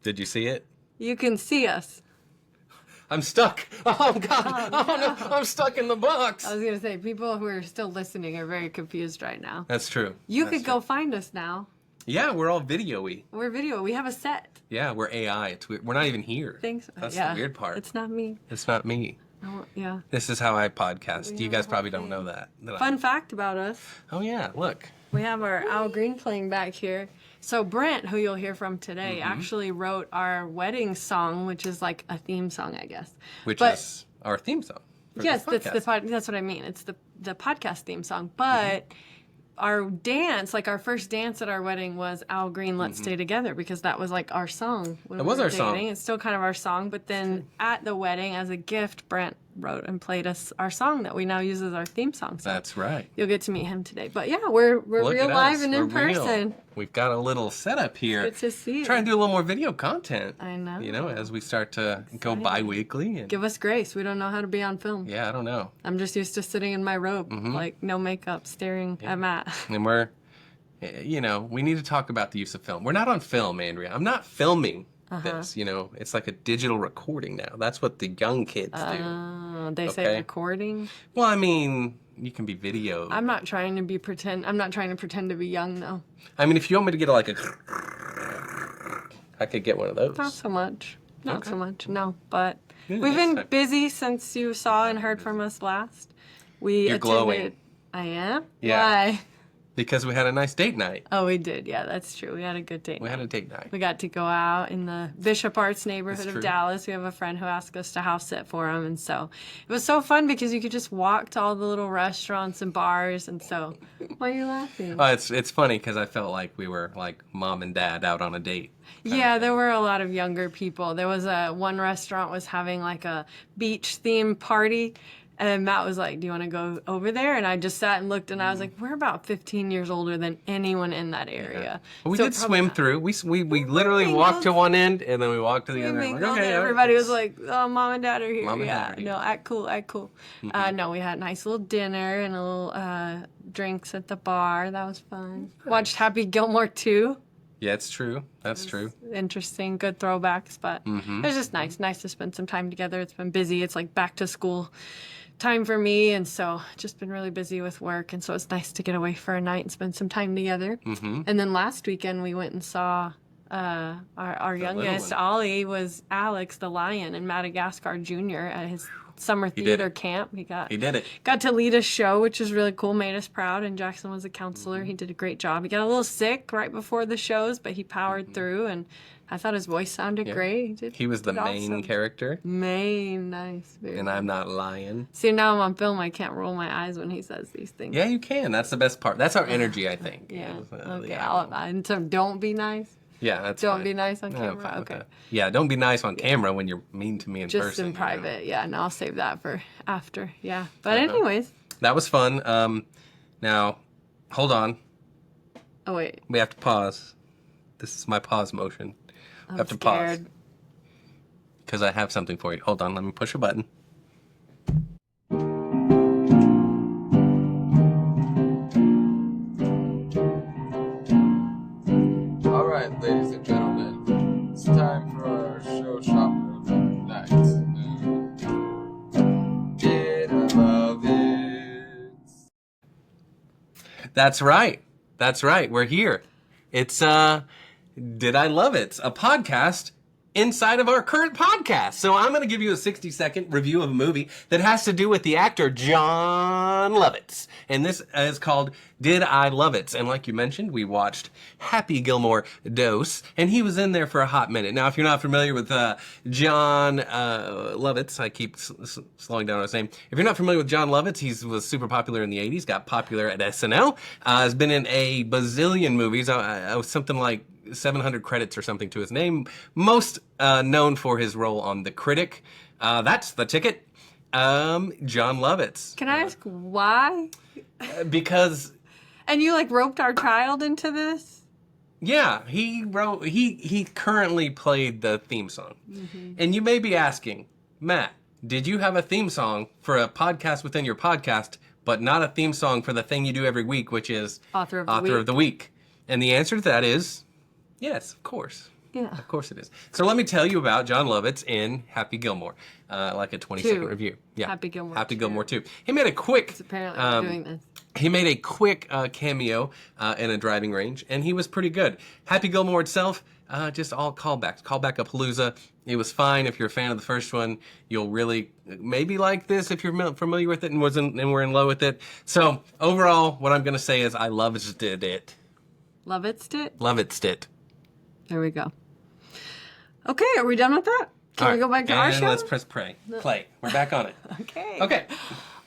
Did you see it? You can see us. I'm stuck. Oh, God. Oh, no. I'm stuck in the box. I was going to say, people who are still listening are very confused right now. That's true. You That's could go find us now. Yeah, we're all video-y. We're video. We have a set. Yeah, we're AI. It's weird. We're not even here. Thanks. That's the weird part. It's not me. It's not me. Oh, yeah. This is how I podcast. You guys probably don't thing. know that. Fun fact about us. Oh, yeah. Look. We have our Al Green playing back here. So Brent, who you'll hear from today, actually wrote our wedding song, which is like a theme song, I guess. Which is our theme song. Yes, that's what I mean. It's the podcast theme song. But our dance, like our first dance at our wedding was Al Green, Let's Stay Together, because that was like our song. It was our song. It's still kind of our song. But then at the wedding, as a gift, Brent wrote and played us our song that we now use as our theme song. So that's right. You'll get to meet him today. But yeah, we're real live and in person. We've got a little setup here. Good to see you. Try and do a little more video content. I know. You know, as we start to go bi-weekly. And give us grace. We don't know how to be on film. Yeah, I don't know. I'm just used to sitting in my robe, like no makeup, staring at Matt. And we're, you know, we need to talk about the use of film. We're not on film, Andrea. I'm not filming this, you know. It's like a digital recording now. That's what the young kids do. They say recording? Well, I mean, you can be video. I'm not trying to pretend to be young, though. I mean, if you want me to get like a... I could get one of those. Not so much. Not so much, no. But we've been busy since you saw and heard from us last. You're glowing. I am? Yeah. Why? Because we had a nice date night. Oh, we did. Yeah, that's true. We had a good date night. We had a date night. We got to go out in the Bishop Arts neighborhood of Dallas. We have a friend who asked us to house sit for him. And so it was so fun because you could just walk to all the little restaurants and bars. And so, why are you laughing? It's funny because I felt like we were like mom and dad out on a date. Yeah, there were a lot of younger people. There was one restaurant was having like a beach themed party. And Matt was like, do you want to go over there? And I just sat and looked, and I was like, we're about 15 years older than anyone in that area. Yeah. Well, we did swim through. We literally walked to one end, and then we walked to the other end. Like, okay, everybody was like, oh, Mom and Dad are here. Mom and Dad are here. No, act cool. No, we had a nice little dinner and a little drinks at the bar. That was fun. Nice. Watched Happy Gilmore 2. Yeah, it's true. That's true. Interesting, good throwbacks, but it was just nice to spend some time together. It's been busy. It's like back to school time for me, and so just been really busy with work, and so it's nice to get away for a night and spend some time together. And then last weekend we went and saw our youngest, Ollie, was Alex the lion in Madagascar Jr. at his summer theater camp. He did it. Got to lead a show, which was really cool, made us proud, and Jackson was a counselor. He did a great job. He got a little sick right before the shows, but he powered through, and I thought his voice sounded great. He was the main character. Nice. And I'm not lying. See, now I'm on film. I can't roll my eyes when he says these things. Yeah, you can. That's the best part. That's our energy, I think. Yeah. Okay. And so don't be nice. Yeah, that's Don't fine. be nice on camera. Okay. Yeah, don't be nice on camera when you're mean to me in person. Just in private. Yeah, and I'll save that for after. Yeah. But anyways. That was fun. Now, hold on. Oh, wait. We have to pause. This is my pause motion. I have to pause. Because I have something for you. Hold on, let me push a button. All right, ladies and gentlemen, it's time for our show shopper of the night. Did I love it? That's right. That's right. We're here. It's Did I Love It? A podcast inside of our current podcast. So I'm going to give you a 60-second review of a movie that has to do with the actor Jon Lovitz. And this is called Did I Love It? And like you mentioned, we watched Happy Gilmore Dose, and he was in there for a hot minute. Now, if you're not familiar with Jon Lovitz, I keep slowing down on his name. If you're not familiar with Jon Lovitz, he was super popular in the 80s, got popular at SNL, has been in a bazillion movies, something like 700 credits or something to his name. Most known for his role on The Critic. That's The Ticket. Jon Lovitz. Can I ask why? Because... And you like roped our child into this? Yeah, he currently played the theme song. And you may be asking, Matt, did you have a theme song for a podcast within your podcast, but not a theme song for the thing you do every week, which is Author of the Week? And the answer to that is... Yes, of course. Yeah. Of course it is. So let me tell you about John Lovitz in Happy Gilmore, like a 20-second review. Yeah, Happy Gilmore. Happy Gilmore 2. He made a quick. Apparently, we're doing this. He made a quick cameo in a driving range, and he was pretty good. Happy Gilmore itself, just all callbacks. Callback-a-palooza. It was fine. If you're a fan of the first one, you'll really maybe like this if you're familiar with it and were in love with it. So overall, what I'm going to say is I loved it. Lovitz it? Lovitz it. There we go. Okay, are we done with that? Can we go back to our show? And let's press play. We're back on it. Okay.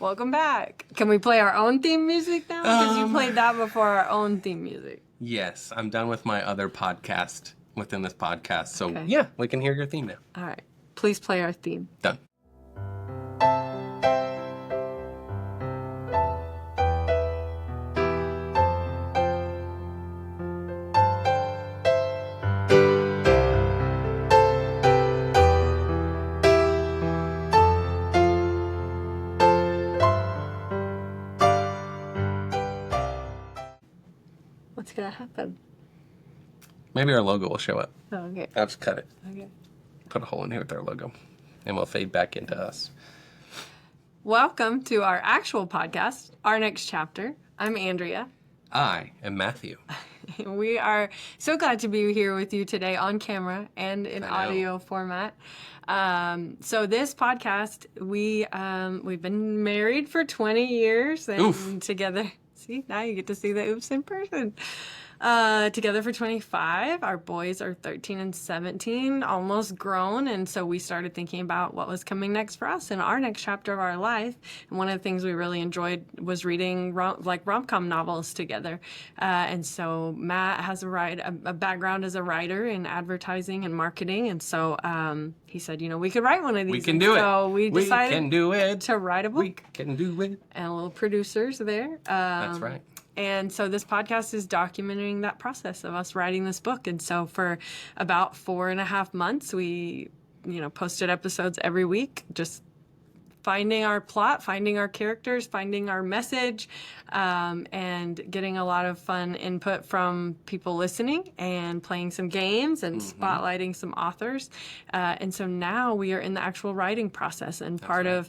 Welcome back. Can we play our own theme music now? Because you played that before our own theme music. Yes, I'm done with my other podcast within this podcast. So Okay. yeah, we can hear your theme now. All right. Please play our theme. Done. What's going to happen? Maybe our logo will show up. Oh, okay. I'll just cut it. Okay. Put a hole in here with our logo. And we'll fade back into us. Welcome to our actual podcast, Our Next Chapter. I'm Andrea. I am Matthew. We are so glad to be here with you today on camera and in audio format. So this podcast, we've been married for 20 years and together. See, now you get to see the oops in person. Together for 25. Our boys are 13 and 17, almost grown. And so we started thinking about what was coming next for us in our next chapter of our life. And one of the things we really enjoyed was reading rom-com novels together. And so Matt has a background as a writer in advertising and marketing. And so he said, we could write one of these. We can do it. So we decided can do it. to write a book. We can do it. And little producers there. That's right. And so this podcast is documenting that process of us writing this book. And so for about 4.5 months, we, posted episodes every week, just finding our plot, finding our characters, finding our message, and getting a lot of fun input from people listening and playing some games and spotlighting some authors. And so now we are in the actual writing process, and part of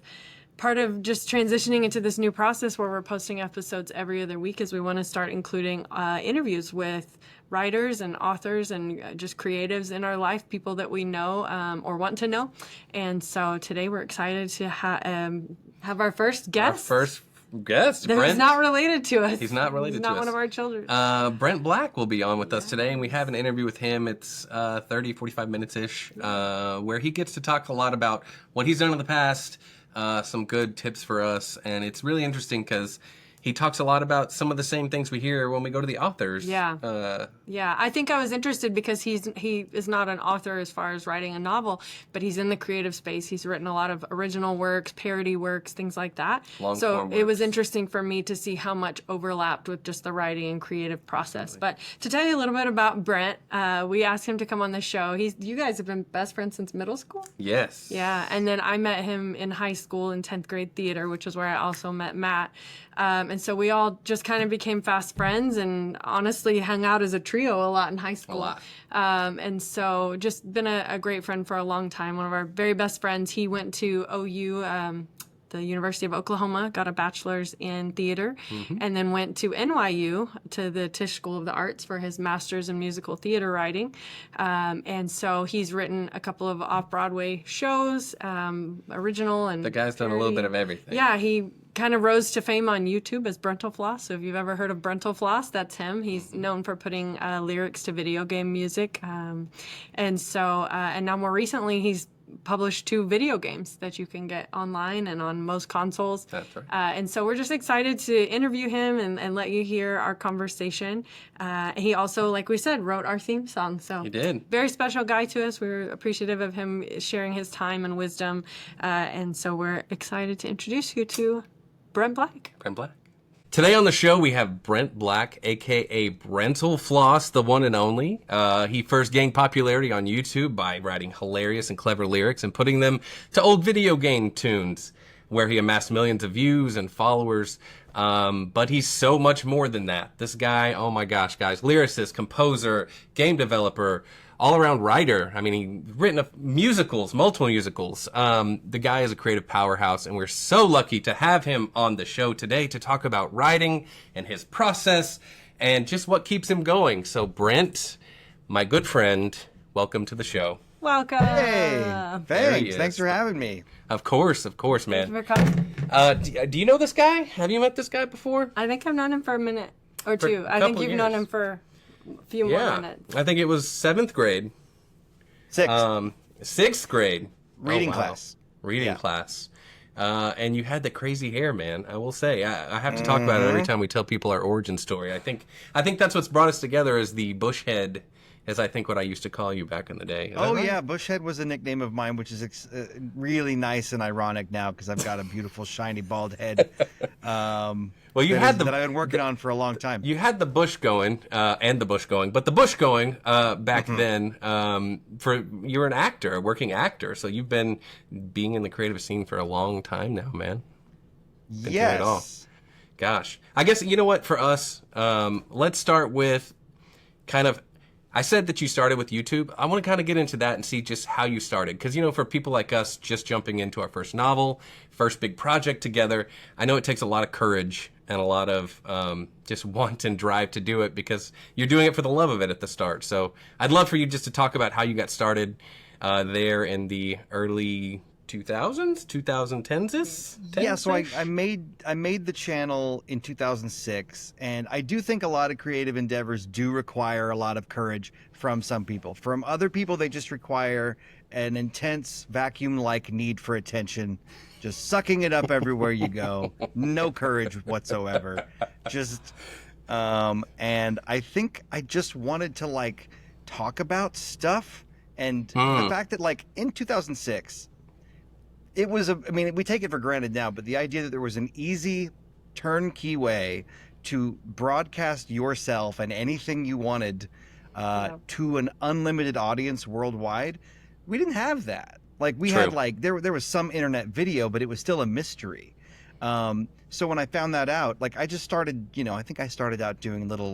just transitioning into this new process where we're posting episodes every other week is we want to start including interviews with writers and authors and just creatives in our life, people that we know or want to know. And so today we're excited to have our first guest. Our first guest, Brent. He's not related to us. He's not related to us. He's not one of our children. Brent Black will be on with us today, and we have an interview with him. It's 30, 45 minutes-ish, where he gets to talk a lot about what he's done in the past, some good tips for us, and it's really interesting because he talks a lot about some of the same things we hear when we go to the authors. Yeah. I think I was interested because he is not an author as far as writing a novel, but he's in the creative space. He's written a lot of original works, parody works, things like that. So it was interesting for me to see how much overlapped with just the writing and creative process. Really. But to tell you a little bit about Brent, we asked him to come on the show. You guys have been best friends since middle school? Yes. Yeah, and then I met him in high school in 10th grade theater, which is where I also met Matt. And so we all just kind of became fast friends and honestly hung out as a trio a lot in high school. A lot. And so just been a great friend for a long time. One of our very best friends. He went to OU, the University of Oklahoma, got a bachelor's in theater, and then went to NYU, to the Tisch School of the Arts, for his master's in musical theater writing. And so he's written a couple of off-Broadway shows, original and the guy's done a little bit of everything. Yeah, he kind of rose to fame on YouTube as Brentalfloss. So if you've ever heard of Brentalfloss, that's him. He's known for putting lyrics to video game music. And now more recently, he's published 2 video games that you can get online and on most consoles. That's right. And so we're just excited to interview him and let you hear our conversation. He also, like we said, wrote our theme song. So he did. Very special guy to us. We were appreciative of him sharing his time and wisdom. And so we're excited to introduce you to Brent Black. Brent Black. Today on the show, we have Brent Black, a.k.a. Brentalfloss, the one and only. He first gained popularity on YouTube by writing hilarious and clever lyrics and putting them to old video game tunes, where he amassed millions of views and followers. But he's so much more than that. This guy, oh my gosh, guys, lyricist, composer, game developer, all-around writer. I mean, he's written musicals, multiple musicals. The guy is a creative powerhouse, and we're so lucky to have him on the show today to talk about writing and his process and just what keeps him going. So, Brent, my good friend, welcome to the show. Welcome. Hey, thanks. Thanks for having me. Of course, man. Thank you for coming. Do you know this guy? Have you met this guy before? I think I've known him for a minute or For two. a I think couple you've known years. him for a few more minutes. I think it was 7th grade. 6th. 6th grade. Reading Oh, wow. class. Reading Yeah. class. And you had the crazy hair, man. I will say, I have to talk about it every time we tell people our origin story. I think that's what's brought us together is the bush head, as I think what I used to call you back in the day. Is that Oh, right? yeah. Bushhead was a nickname of mine, which is really nice and ironic now because I've got a beautiful, shiny, bald head. Well, you that had is- that I've been working on for a long time. You had the bush going, and the bush going, but the bush going back then. You were an actor, a working actor, so you've been being in the creative scene for a long time now, man. Been doing it all. Yes. Gosh, I guess you know what? For us, let's start with kind of. I said that you started with YouTube. I want to kind of get into that and see just how you started. Because, for people like us just jumping into our first novel, first big project together, I know it takes a lot of courage and a lot of just want and drive to do it because you're doing it for the love of it at the start. So I'd love for you just to talk about how you got started there in the early 2000s, 2010s? Yeah, so I made the channel in 2006, and I do think a lot of creative endeavors do require a lot of courage from some people. From other people, they just require an intense vacuum-like need for attention, just sucking it up everywhere you go. No courage whatsoever. Just and I think I just wanted to talk about stuff, and the fact that in 2006 it was we take it for granted now, but the idea that there was an easy turnkey way to broadcast yourself and anything you wanted to an unlimited audience worldwide, we didn't have that. We True. had there was some internet video, but it was still a mystery. So when I found that out, I just started, I think I started out doing little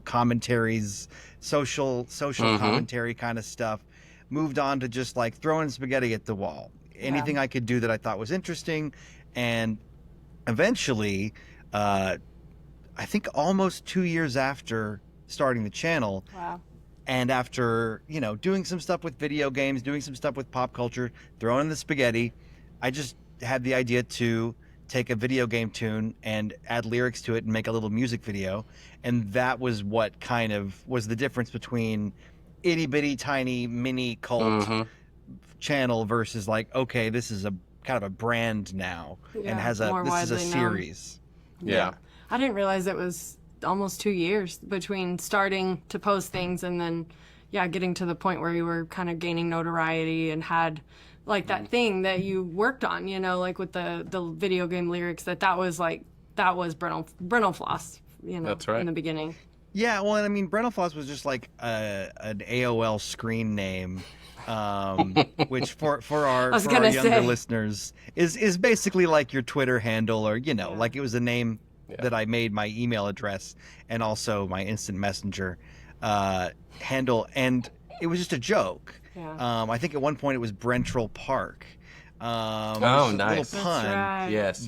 commentaries, social commentary kind of stuff. Moved on to just throwing spaghetti at the wall. Anything I could do that I thought was interesting. And eventually, I think almost 2 years after starting the channel, Wow. and after, doing some stuff with video games, doing some stuff with pop culture, throwing in the spaghetti, I just had the idea to take a video game tune and add lyrics to it and make a little music video. And that was what kind of was the difference between itty bitty tiny mini cult channel versus okay, this is a kind of a brand now and has more this is a widely known. series. Yeah. I didn't realize it was almost 2 years between starting to post things and then, getting to the point where you were kind of gaining notoriety and had that thing that you worked on, with the video game lyrics that was Brentalfloss, That's right. in the beginning. Yeah, well, and Brentalfloss was just an AOL screen name, which for our younger listeners is basically your Twitter handle, or it was a name that I made my email address and also my instant messenger handle, and it was just a joke. Yeah. I think at one point it was Brental Park. Oh, which is a nice. little pun. That's right. Yes.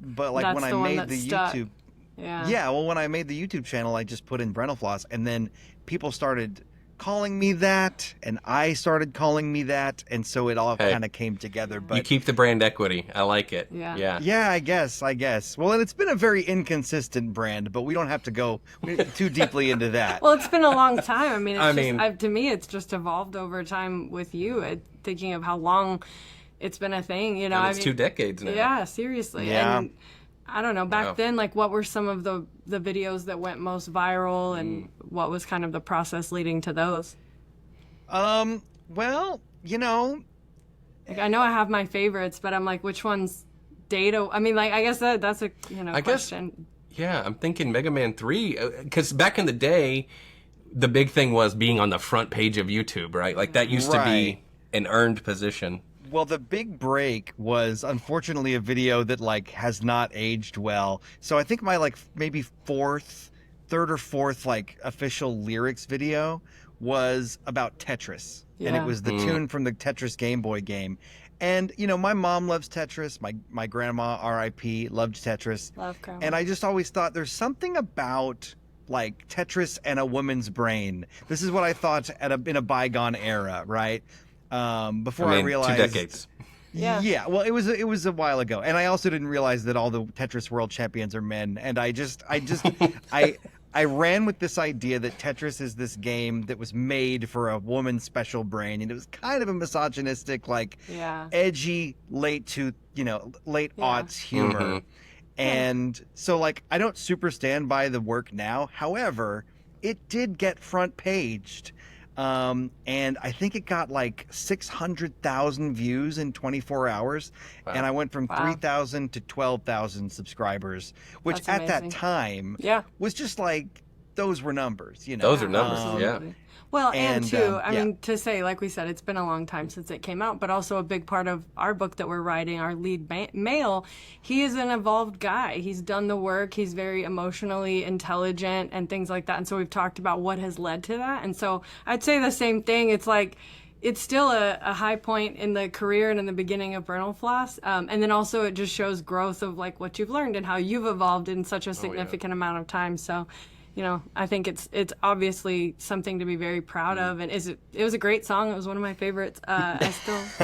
But That's when I the one made that the stuck. YouTube. Yeah. Well, when I made the YouTube channel, I just put in Brentalfloss, and then people started calling me that, and I started calling me that, and so it all kind of came together. But You keep the brand equity. I like it. Yeah. yeah, I guess. Well, and it's been a very inconsistent brand, but we don't have to go too deeply into that. Well, it's been a long time. I to me, it's just evolved over time with you. Thinking of how long it's been a thing, And it's 2 decades now. Yeah, seriously. Yeah. And I don't know, back then, what were some of the videos that went most viral, and what was kind of the process leading to those? Well, I know I have my favorites, but I'm which one's data? I guess that's a question. Yeah, I'm thinking Mega Man 3, because back in the day, the big thing was being on the front page of YouTube, right? That used to be an earned position. Well, the big break was unfortunately a video that has not aged well. So I think my maybe third or fourth official lyrics video was about Tetris. And it Yeah. was the tune from the Tetris Game Boy game. And, you know, my mom loves Tetris. My grandma, R.I.P., loved Tetris. Love Grandma. And I just always thought there's something about like Tetris and a woman's brain. This is what I thought in a bygone era, right? Before I realized 2 decades. Yeah. Well, it was a while ago, and I also didn't realize that all the Tetris world champions are men. And I ran with this idea that Tetris is this game that was made for a woman's special brain, and it was kind of a misogynistic, like edgy late aughts humor. Mm-hmm. And so, like, I don't super stand by the work now. However, it did get front paged. And I think it got like 600,000 views in 24 hours. Wow. And I went from 3,000 to 12,000 subscribers, which That's at that amazing. time was just like, those were numbers, you know. Those are numbers, Absolutely. Well, and too, I yeah. mean, to say, like we said, it's been a long time since it came out, but also a big part of our book that we're writing, our lead male, he is an evolved guy. He's done the work. He's very emotionally intelligent and things like that. And so we've talked about what has led to that. And so I'd say the same thing. It's like, it's still a high point in the career and in the beginning of Brentalfloss. And then also it just shows growth of like what you've learned and how you've evolved in such a significant amount of time. So, you know, I think it's obviously something to be very proud of, and it was a great song. It was one of my favorites. I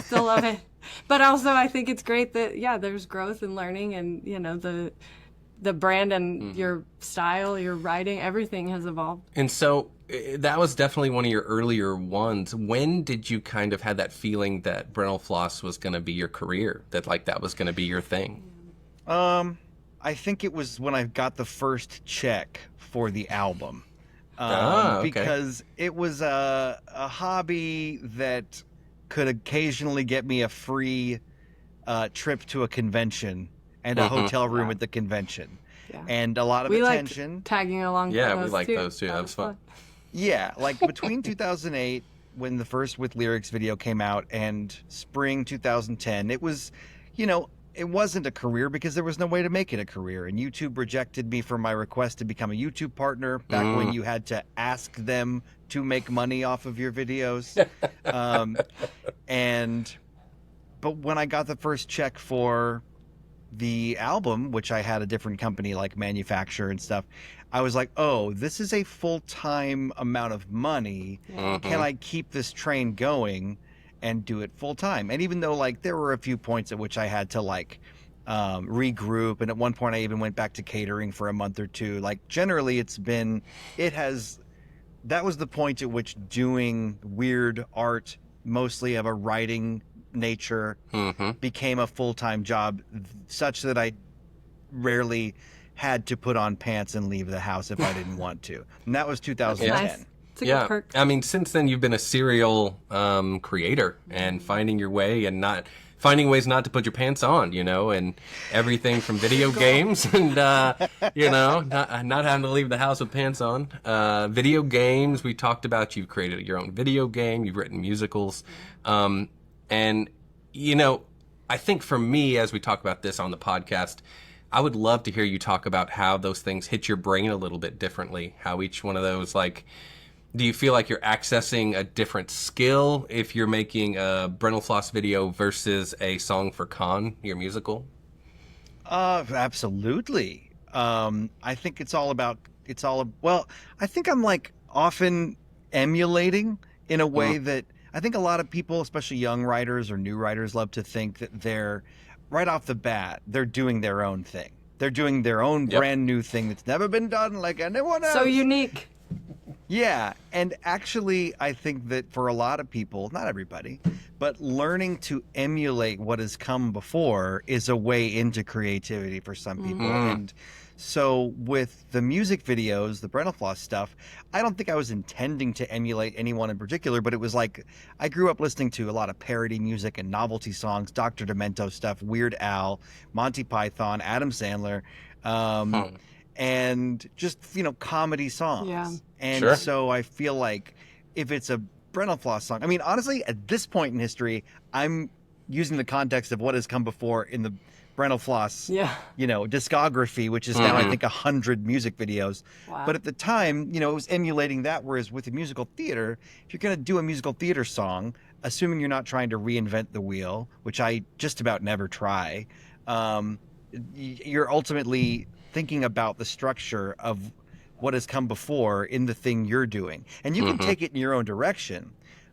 still love it. But also, I think it's great that there's growth and learning, and you know the brand and your style, your writing, everything has evolved. And so that was definitely one of your earlier ones. When did you kind of have that feeling that Brentalfloss was going to be your career? That like that was going to be your thing? I think it was when I got the first check for the album. Okay. Because it was a hobby that could occasionally get me a free trip to a convention and a hotel room at the convention. Yeah. And a lot of We attention. liked tagging along. Yeah, for we those liked too. those too. That was fun. Yeah, like between 2008, when the first With Lyrics video came out, and spring 2010, it was, you know, it wasn't a career because there was no way to make it a career. And YouTube rejected me for my request to become a YouTube partner back when you had to ask them to make money off of your videos. But when I got the first check for the album, which I had a different company like manufacture and stuff, I was like, oh, this is a full-time amount of money. Can I keep this train going and do it full time? And even though like there were a few points at which I had to like regroup, and at one point I even went back to catering for a month or two, like generally that was the point at which doing weird art, mostly of a writing nature, became a full-time job, such that I rarely had to put on pants and leave the house if I didn't want to. And that was 2010. Nice. It's a good perk. I mean, since then you've been a serial creator and finding your way and not finding ways not to put your pants on, you know, and everything from video games and you know, not having to leave the house with pants on. Video games, we talked about. You've created your own video game. You've written musicals, and you know, I think for me, as we talk about this on the podcast, I would love to hear you talk about how those things hit your brain a little bit differently. How each one of those, like, do you feel like you're accessing a different skill if you're making a Brentalfloss video versus a song for Con, your musical? Absolutely. I think I think I'm like often emulating in a way that I think a lot of people, especially young writers or new writers, love to think that they're right off the bat, they're doing their own thing. They're doing their own brand new thing that's never been done like anyone else. So unique. Yeah, and actually I think that for a lot of people, not everybody, but learning to emulate what has come before is a way into creativity for some people. And so with the music videos, the Brentalfloss stuff, I don't think I was intending to emulate anyone in particular, but it was like I grew up listening to a lot of parody music and novelty songs, Dr. Demento stuff, Weird Al, Monty Python, Adam Sandler, and just, you know, comedy songs. Yeah. And so I feel like if it's a Brentalfloss song, I mean, honestly, at this point in history, I'm using the context of what has come before in the Brentalfloss, Yeah. discography, which is now I think 100 music videos. Wow. But at the time, it was emulating that. Whereas with the musical theater, if you're going to do a musical theater song, assuming you're not trying to reinvent the wheel, which I just about never try, you're ultimately thinking about the structure of what has come before in the thing you're doing, and you can take it in your own direction.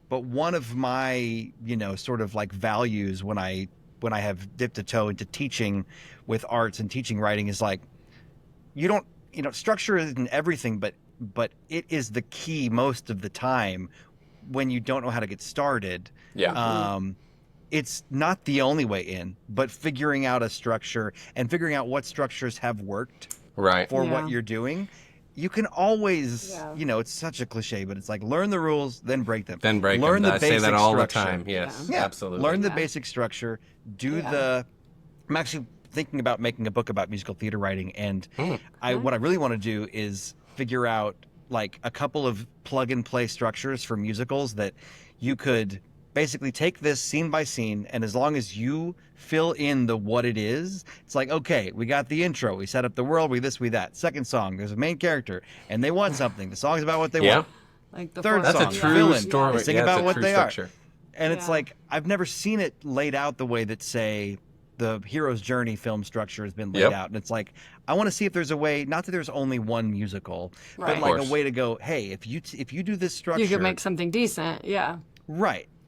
But one of my, sort of like values when I have dipped a toe into teaching with arts and teaching writing is like, you don't, structure isn't everything, but it is the key most of the time when you don't know how to get started. Yeah. It's not the only way in, but figuring out a structure and figuring out what structures have worked for what you're doing. You can always, it's such a cliche, but it's like learn the rules, then break them. Learn the basic structure. I say that all structure. the time. Yes, absolutely. Learn the basic structure. I'm actually thinking about making a book about musical theater writing, and what I really want to do is figure out like a couple of plug and play structures for musicals that you could basically take this scene by scene, and as long as you fill in the what it is, it's like, okay, we got the intro, we set up the world, we this, we that. Second song, there's a main character, and they want something. The song's about what they want. Like the Third That's song, a true villain, story. they sing about what they structure. are. And it's like, I've never seen it laid out the way that, say, the hero's journey film structure has been laid out. And it's like, I want to see if there's a way, not that there's only one musical, but like a way to go, hey, if you do this structure, you could make something decent. Yeah.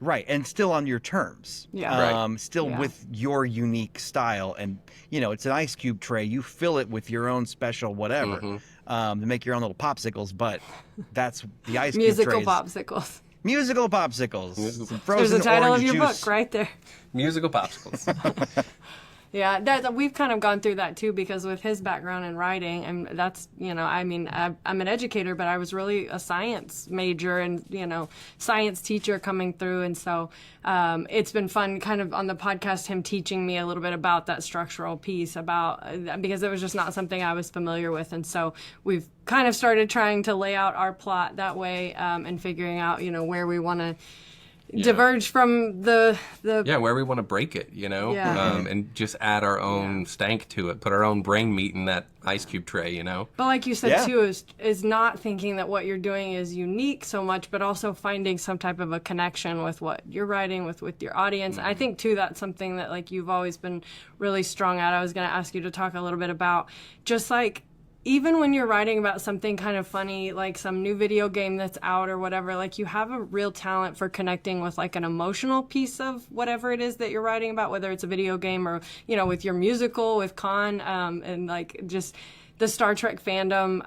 Right, and still on your terms. Yeah. Still with your unique style, and it's an ice cube tray. You fill it with your own special whatever to make your own little popsicles. But that's the ice cube trays. popsicles. Musical popsicles. There's the title of your juice. book right there. Musical popsicles. Yeah, we've kind of gone through that too, because with his background in writing, and that's, I'm an educator, but I was really a science major and, science teacher coming through. And so it's been fun kind of on the podcast, him teaching me a little bit about that structural piece because it was just not something I was familiar with. And so we've kind of started trying to lay out our plot that way and figuring out, where we want to diverge from the where we want to break it, and just add our own stank to it, put our own brain meat in that ice cube tray, But like you said too, is not thinking that what you're doing is unique so much, but also finding some type of a connection with what you're writing with your audience. I think too that's something that like you've always been really strong at. I was going to ask you to talk a little bit about just like, even when you're writing about something kind of funny, like some new video game that's out or whatever, like you have a real talent for connecting with like an emotional piece of whatever it is that you're writing about, whether it's a video game or, with your musical, with Con, and like just the Star Trek fandom.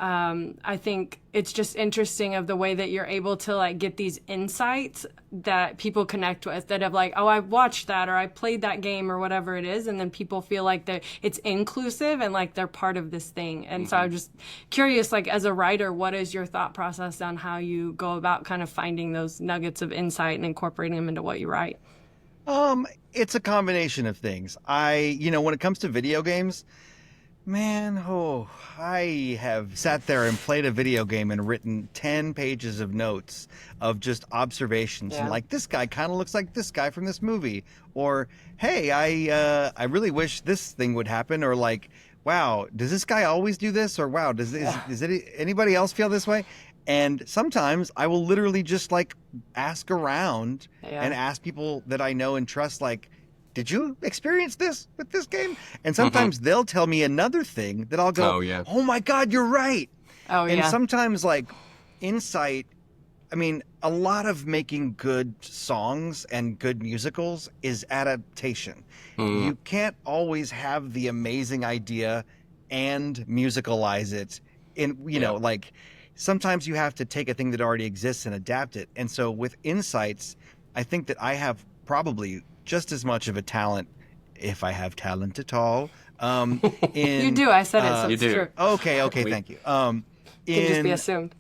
I think it's just interesting of the way that you're able to like get these insights that people connect with, that have like, oh, I watched that or I played that game or whatever it is. And then people feel like it's inclusive and like they're part of this thing. And so I'm just curious, like as a writer, what is your thought process on how you go about kind of finding those nuggets of insight and incorporating them into what you write? It's a combination of things. When it comes to video games, man, I have sat there and played a video game and written 10 pages of notes of just observations and like, this guy kind of looks like this guy from this movie, or hey, I really wish this thing would happen, or like, wow, does this guy always do this, or wow, does anybody else feel this way? And sometimes I will literally just like ask around and ask people that I know and trust, like, did you experience this with this game? And sometimes they'll tell me another thing that I'll go, oh my God, you're right. Oh, yeah. And sometimes like insight, a lot of making good songs and good musicals is adaptation. You can't always have the amazing idea and musicalize it in, like sometimes you have to take a thing that already exists and adapt it. And so with insights, I think that I have probably just as much of a talent, if I have talent at all. You do. I said it, so it's true. Okay, thank you. Can just be assumed.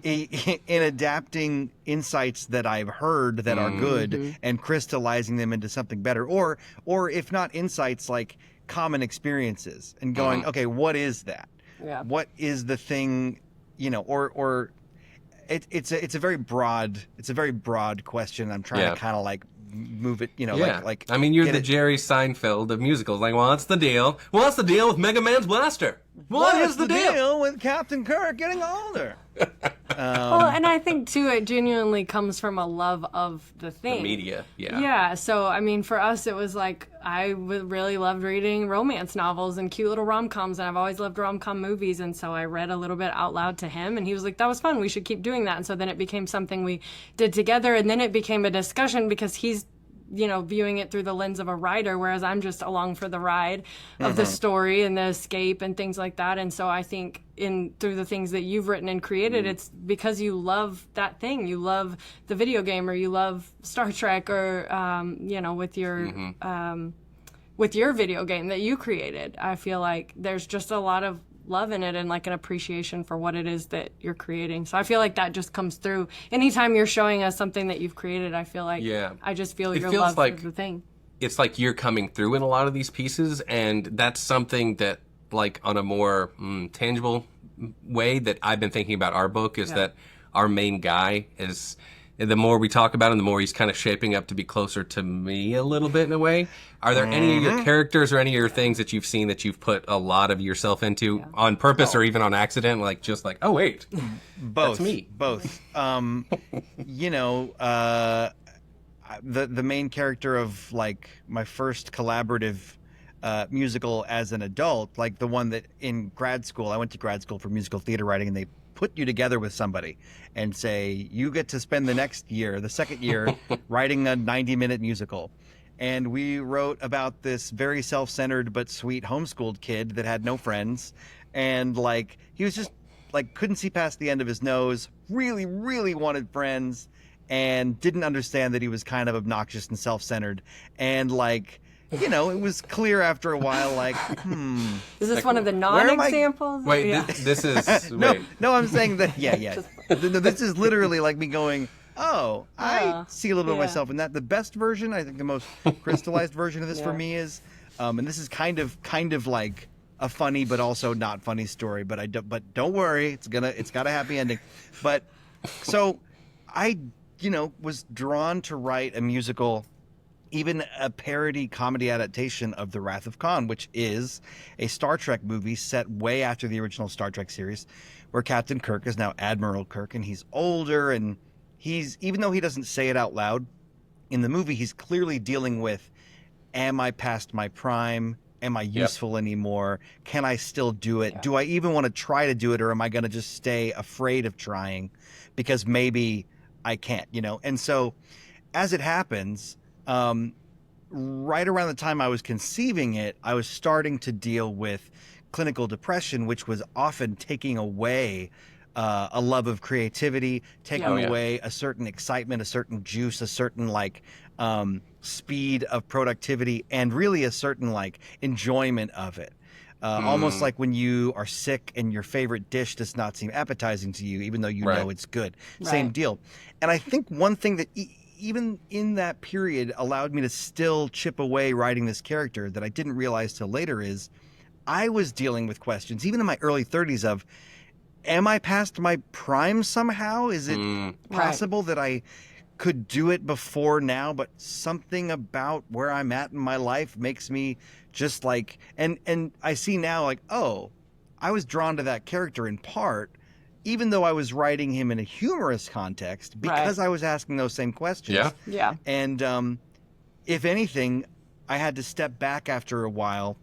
In adapting insights that I've heard that are good and crystallizing them into something better, or if not insights, like common experiences, and going, okay, what is that? Yeah. What is the thing? It's a very broad question. I'm trying to kind of like move it, Yeah. like I mean, you're get the it- Jerry Seinfeld of musicals. Like, what's the deal? What's the deal with Mega Man's blaster? What is the deal? with Captain Kirk getting older? Well, and I think too, it genuinely comes from a love of the thing. The media, yeah. Yeah. So I mean, for us, it was like really loved reading romance novels and cute little rom-coms, and I've always loved rom-com movies, and so I read a little bit out loud to him, and he was like, "That was fun. We should keep doing that." And so then it became something we did together, and then it became a discussion because he's viewing it through the lens of a writer, whereas I'm just along for the ride of the story and the escape and things like that. And so I think through the things that you've written and created, it's because you love that thing. You love the video game, or you love Star Trek, or with your video game that you created. I feel like there's just a lot of love in it and like an appreciation for what it is that you're creating. So I feel like that just comes through. Anytime you're showing us something that you've created, I feel like I just feel your love for the thing. It's like you're coming through in a lot of these pieces, and that's something that, like, on a more tangible way that I've been thinking about our book is that our main guy is, the more we talk about him, the more he's kind of shaping up to be closer to me a little bit in a way. Are there any of your characters or any of your things that you've seen that you've put a lot of yourself into on purpose or even on accident? Like, just like, oh, wait, Both. that's me. Both. The main character of like my first collaborative musical as an adult, like the one that in grad school, I went to grad school for musical theater writing, and they put you together with somebody and say, you get to spend the next year, the second year, writing a 90-minute musical. And we wrote about this very self-centered but sweet homeschooled kid that had no friends. And like, he was just like, couldn't see past the end of his nose, really, really wanted friends, and didn't understand that he was kind of obnoxious and self-centered. And like, it was clear after a while, like, Is this Like, one of the where am I- non-examples? Wait, Yeah. this is wait. No, I'm saying that, this is literally like me going, oh, I see a little bit of yeah. myself in that. The best version, I think the most crystallized version of this for me is, and this is kind of like a funny but also not funny story, but don't worry, it's got a happy ending. But so I, was drawn to write a musical, even a parody comedy adaptation of The Wrath of Khan, which is a Star Trek movie set way after the original Star Trek series, where Captain Kirk is now Admiral Kirk, and he's older, and even though he doesn't say it out loud, in the movie he's clearly dealing with, am I past my prime? Am I useful anymore? Can I still do it? Do I even want to try to do it, or am I going to just stay afraid of trying because maybe I can't, And so as it happens, right around the time I was conceiving it, I was starting to deal with clinical depression, which was often taking away a love of creativity, taking away a certain excitement, a certain juice, a certain speed of productivity, and really a certain enjoyment of it. Almost like when you are sick and your favorite dish does not seem appetizing to you, even though you know it's good. Same deal. And I think one thing that even in that period allowed me to still chip away writing this character that I didn't realize till later is I was dealing with questions, even in my early 30s, of, am I past my prime somehow? Is it possible that I could do it before now, but something about where I'm at in my life makes me just and I see now oh, I was drawn to that character in part, even though I was writing him in a humorous context, because I was asking those same questions. Yeah. And if anything, I had to step back after a while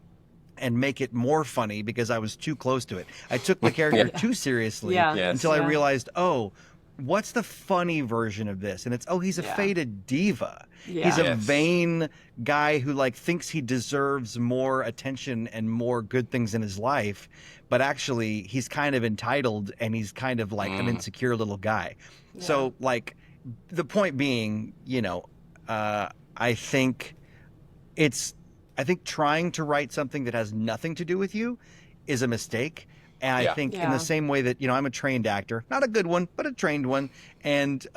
and make it more funny because I was too close to it. I took the character too seriously until I realized, oh, what's the funny version of this? And it's, he's a faded diva. Yeah. He's a vain guy who thinks he deserves more attention and more good things in his life, but actually he's kind of entitled and he's kind of an insecure little guy. Yeah. So the point being, I think trying to write something that has nothing to do with you is a mistake. And I think in the same way that, I'm a trained actor, not a good one, but a trained one. And,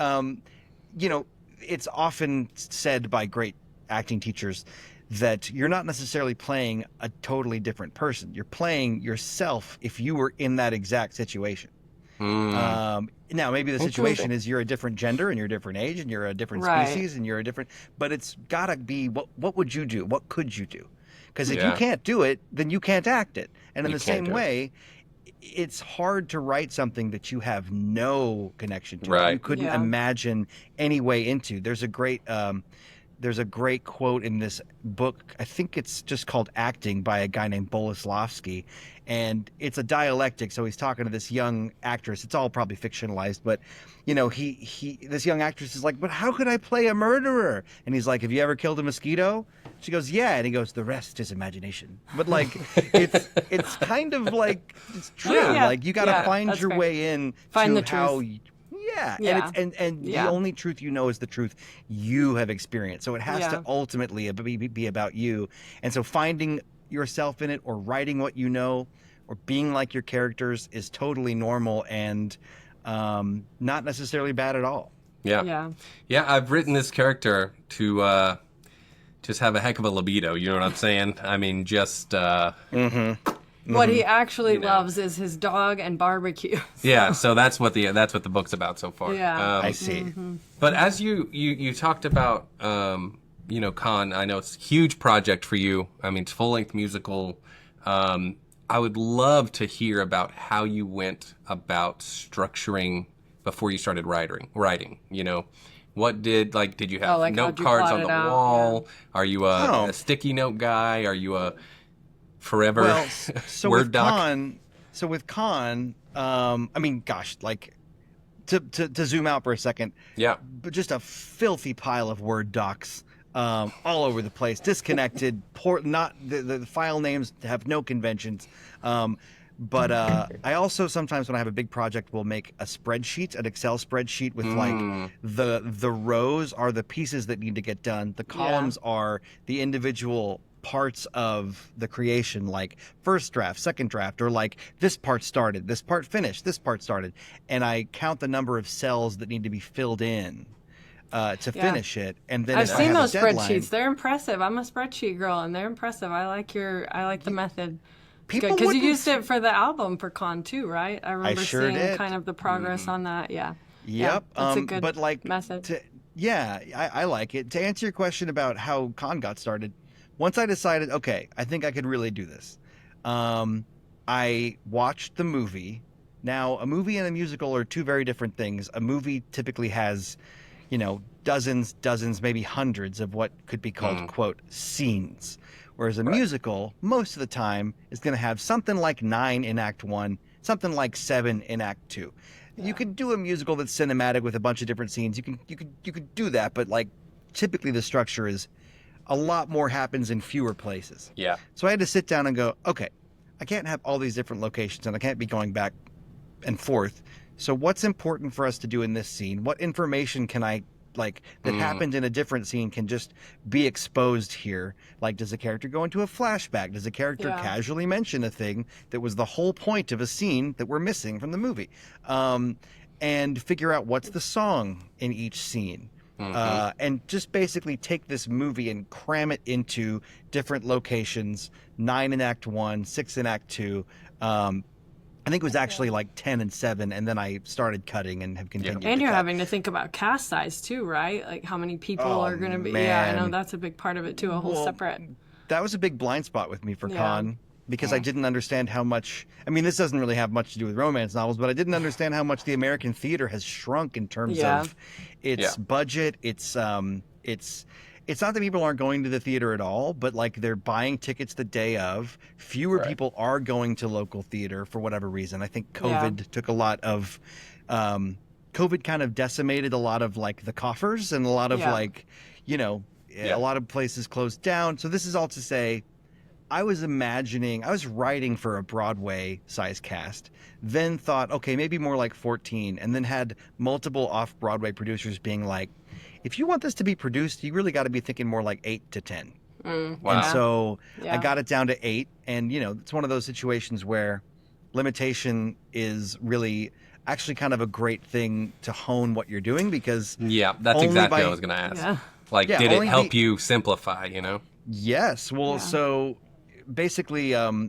it's often said by great acting teachers that you're not necessarily playing a totally different person. You're playing yourself if you were in that exact situation. Now, maybe the situation is you're a different gender and you're a different age and you're a different Right. species and you're a different, but it's gotta be, what would you do? What could you do? Because if you Yeah. can't do it, then you can't act it. And in You the can't same do it. way, it's hard to write something that you have no connection to. Right. You couldn't Yeah. imagine any way into. There's a great quote in this book. I think it's just called Acting by a guy named Boleslavsky. And it's a dialectic. So he's talking to this young actress. It's all probably fictionalized, but this young actress is like, but how could I play a murderer? And he's like, have you ever killed a mosquito? She goes, yeah. And he goes, the rest is imagination. But like, it's kind of like, it's true. Yeah. Like you got to Yeah, find that's your fair. way in Find to the how truth. yeah, Yeah. and the Yeah. only truth you know is the truth you have experienced. So it has Yeah. to ultimately be about you. And so finding yourself in it, or writing what you know, or being like your characters is totally normal and not necessarily bad at all. Yeah. Yeah. Yeah, I've written this character to just have a heck of a libido. You know what I'm saying? I mean, just What he actually You know. loves is his dog and barbecue. yeah. So that's what the book's about so far. Yeah. I see. But as you talked about, Con, I know it's a huge project for you. I mean, it's full-length musical. I would love to hear about how you went about structuring before you started writing. You know, what did you have like note how'd you cards plot on it the out? wall? Are you Oh. a sticky note guy? Are you a forever Well, so Word with doc? Con, I mean, gosh, like to zoom out for a second, Yeah. but just a filthy pile of Word docs all over the place, disconnected, not the file names have no conventions. But I also sometimes, when I have a big project, will make a spreadsheet, an Excel spreadsheet with like the rows are the pieces that need to get done. The columns are the individual parts of the creation, like first draft, second draft, or like this part started, this part finished, this part started. And I count the number of cells that need to be filled in to finish it. And then I've if I seen have a those deadline- spreadsheets. They're impressive. I'm a spreadsheet girl, and they're impressive. I like the method. People Because you wouldn't- used it for the album for Con too, right? I remember sure seeing did. kind of the progress on that. Yeah. Yep. That's a good but like method. I like it. To answer your question about how Con got started, once I decided, okay, I think I could really do this. I watched the movie. Now, a movie and a musical are two very different things. A movie typically has, dozens, maybe hundreds of what could be called, quote, scenes. Whereas a musical, most of the time, is going to have something like 9 in Act 1, something like 7 in Act 2. You could do a musical that's cinematic with a bunch of different scenes. You could do that, but like typically the structure is a lot more happens in fewer places. Yeah. So I had to sit down and go, okay, I can't have all these different locations and I can't be going back and forth. So what's important for us to do in this scene? What information can I that happened in a different scene can just be exposed here? Like, does a character go into a flashback? Does a character casually mention a thing that was the whole point of a scene that we're missing from the movie? And figure out what's the song in each scene. And just basically take this movie and cram it into different locations, 9 in Act 1, 6 in Act 2. I think it was actually like 10 and 7, and then I started cutting and have continued to And you're cut. having to think about cast size too, right? Like how many people Oh, are going to be. Yeah, I know man. that's a big part of it too. A whole Well, separate. That was a big blind spot with me for Yeah. Con, because I didn't understand how much. I mean, this doesn't really have much to do with romance novels, but I didn't understand how much the American theater has shrunk in terms of its budget. It's not that people aren't going to the theater at all, but like they're buying tickets the day of. Fewer people are going to local theater for whatever reason. I think COVID took a lot of. COVID kind of decimated a lot of like the coffers, and a lot of a lot of places closed down. So this is all to say, I was writing for a Broadway size cast, then thought, okay, maybe more like 14, and then had multiple off-Broadway producers being like, if you want this to be produced, you really got to be thinking more like 8 to 10. Wow. And so I Yeah. got it down to 8, and it's one of those situations where limitation is really actually kind of a great thing to hone what you're doing, because Yeah, that's only exactly by- what I was going to ask. Yeah. Like, Yeah, did it only help you simplify, Yes. Well, Yeah. so basically, I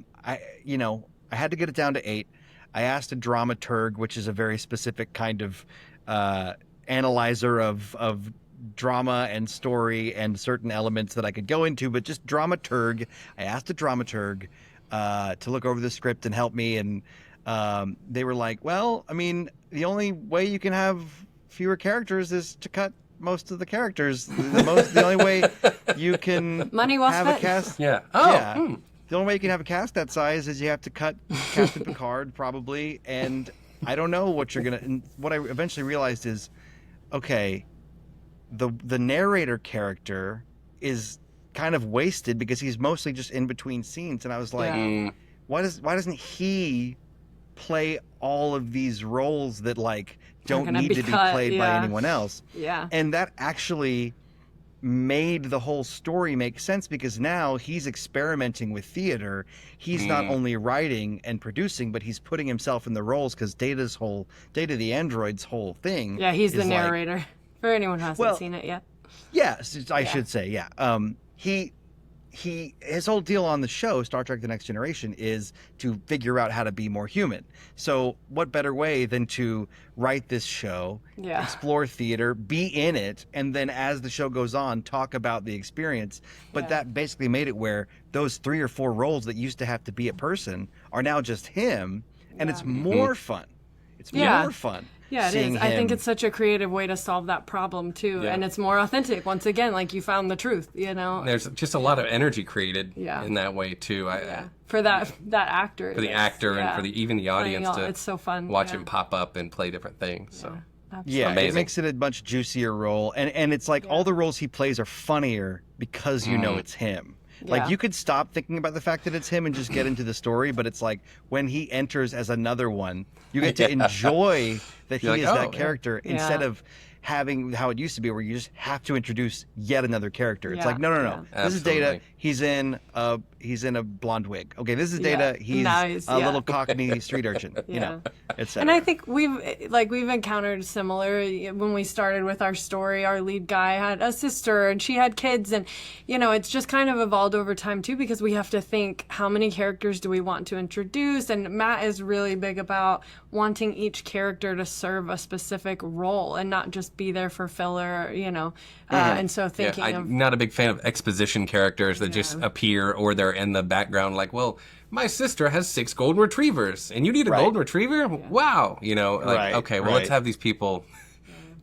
had to get it down to 8. I asked a dramaturg, which is a very specific kind of analyzer of drama and story and certain elements that I could go into, but just dramaturg. I asked a dramaturg to look over the script and help me, and they were like, well, I mean, the only way you can have fewer characters is to cut most of the characters. The only way you can Money well have spent. a cast. Yeah. The only way you can have a cast that size is you have to cut Captain Picard, probably. And I don't know what you're gonna. And what I eventually realized is, okay, the narrator character is kind of wasted because he's mostly just in between scenes. And I was like, why doesn't he play all of these roles that like don't need to be played by anyone else? Yeah. And that actually made the whole story make sense because now he's experimenting with theater. He's not only writing and producing, but he's putting himself in the roles because Data the android's whole thing. Yeah, he's the is like, narrator. For anyone who hasn't seen it yet. Yes, I should say, yeah. His whole deal on the show, Star Trek The Next Generation, is to figure out how to be more human. So what better way than to write this show, explore theater, be in it, and then as the show goes on, talk about the experience. But that basically made it where those 3 or 4 roles that used to have to be a person are now just him, and it's more fun. It's more fun. Yeah, it is. I think it's such a creative way to solve that problem, too. Yeah. And it's more authentic. Once again, like you found the truth, you know? There's just a lot of energy created in that way, too. For that actor. For the actor and for even the audience to it's so fun. Watch him pop up and play different things. So it makes it a much juicier role. And it's like all the roles he plays are funnier because you know it's him. Like you could stop thinking about the fact that it's him and just get into the story, but it's like when he enters as another one, you get to enjoy that he is that character instead of having how it used to be where you just have to introduce yet another character. It's like no. This is Data. He's in a blonde wig. Okay, this is Data. He's a little Cockney street urchin. You know, etc. And I think we've encountered similar when we started with our story. Our lead guy had a sister and she had kids, and you know, it's just kind of evolved over time too because we have to think how many characters do we want to introduce, and Matt is really big about wanting each character to serve a specific role and not just be there for filler, you know. And so thinking I'm not a big fan of exposition characters that just appear or they're in the background like, well, my sister has 6 golden retrievers and you need a golden retriever? Wow. You know, like, okay, well, let's have these people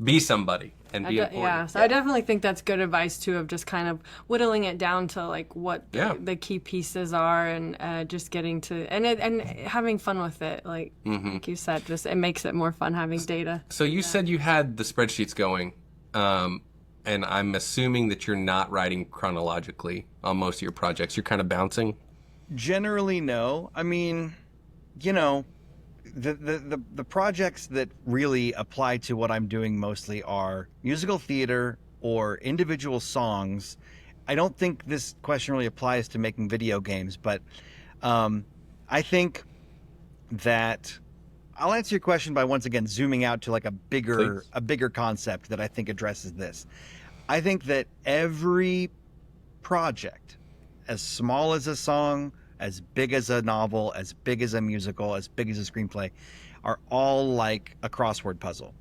be somebody and be important. So I definitely think that's good advice too, of just kind of whittling it down to like what the key pieces are, and just getting to and having fun with it. Like you said, just it makes it more fun having Data. So you said you had the spreadsheets going, and I'm assuming that you're not writing chronologically on most of your projects. You're kind of bouncing. Generally, no. I mean, you know, the projects that really apply to what I'm doing mostly are musical theater or individual songs. I don't think this question really applies to making video games, but I think that I'll answer your question by once again zooming out to like a bigger concept that I think addresses this. I think that every project, as small as a song, as big as a novel, as big as a musical, as big as a screenplay, are all like a crossword puzzle.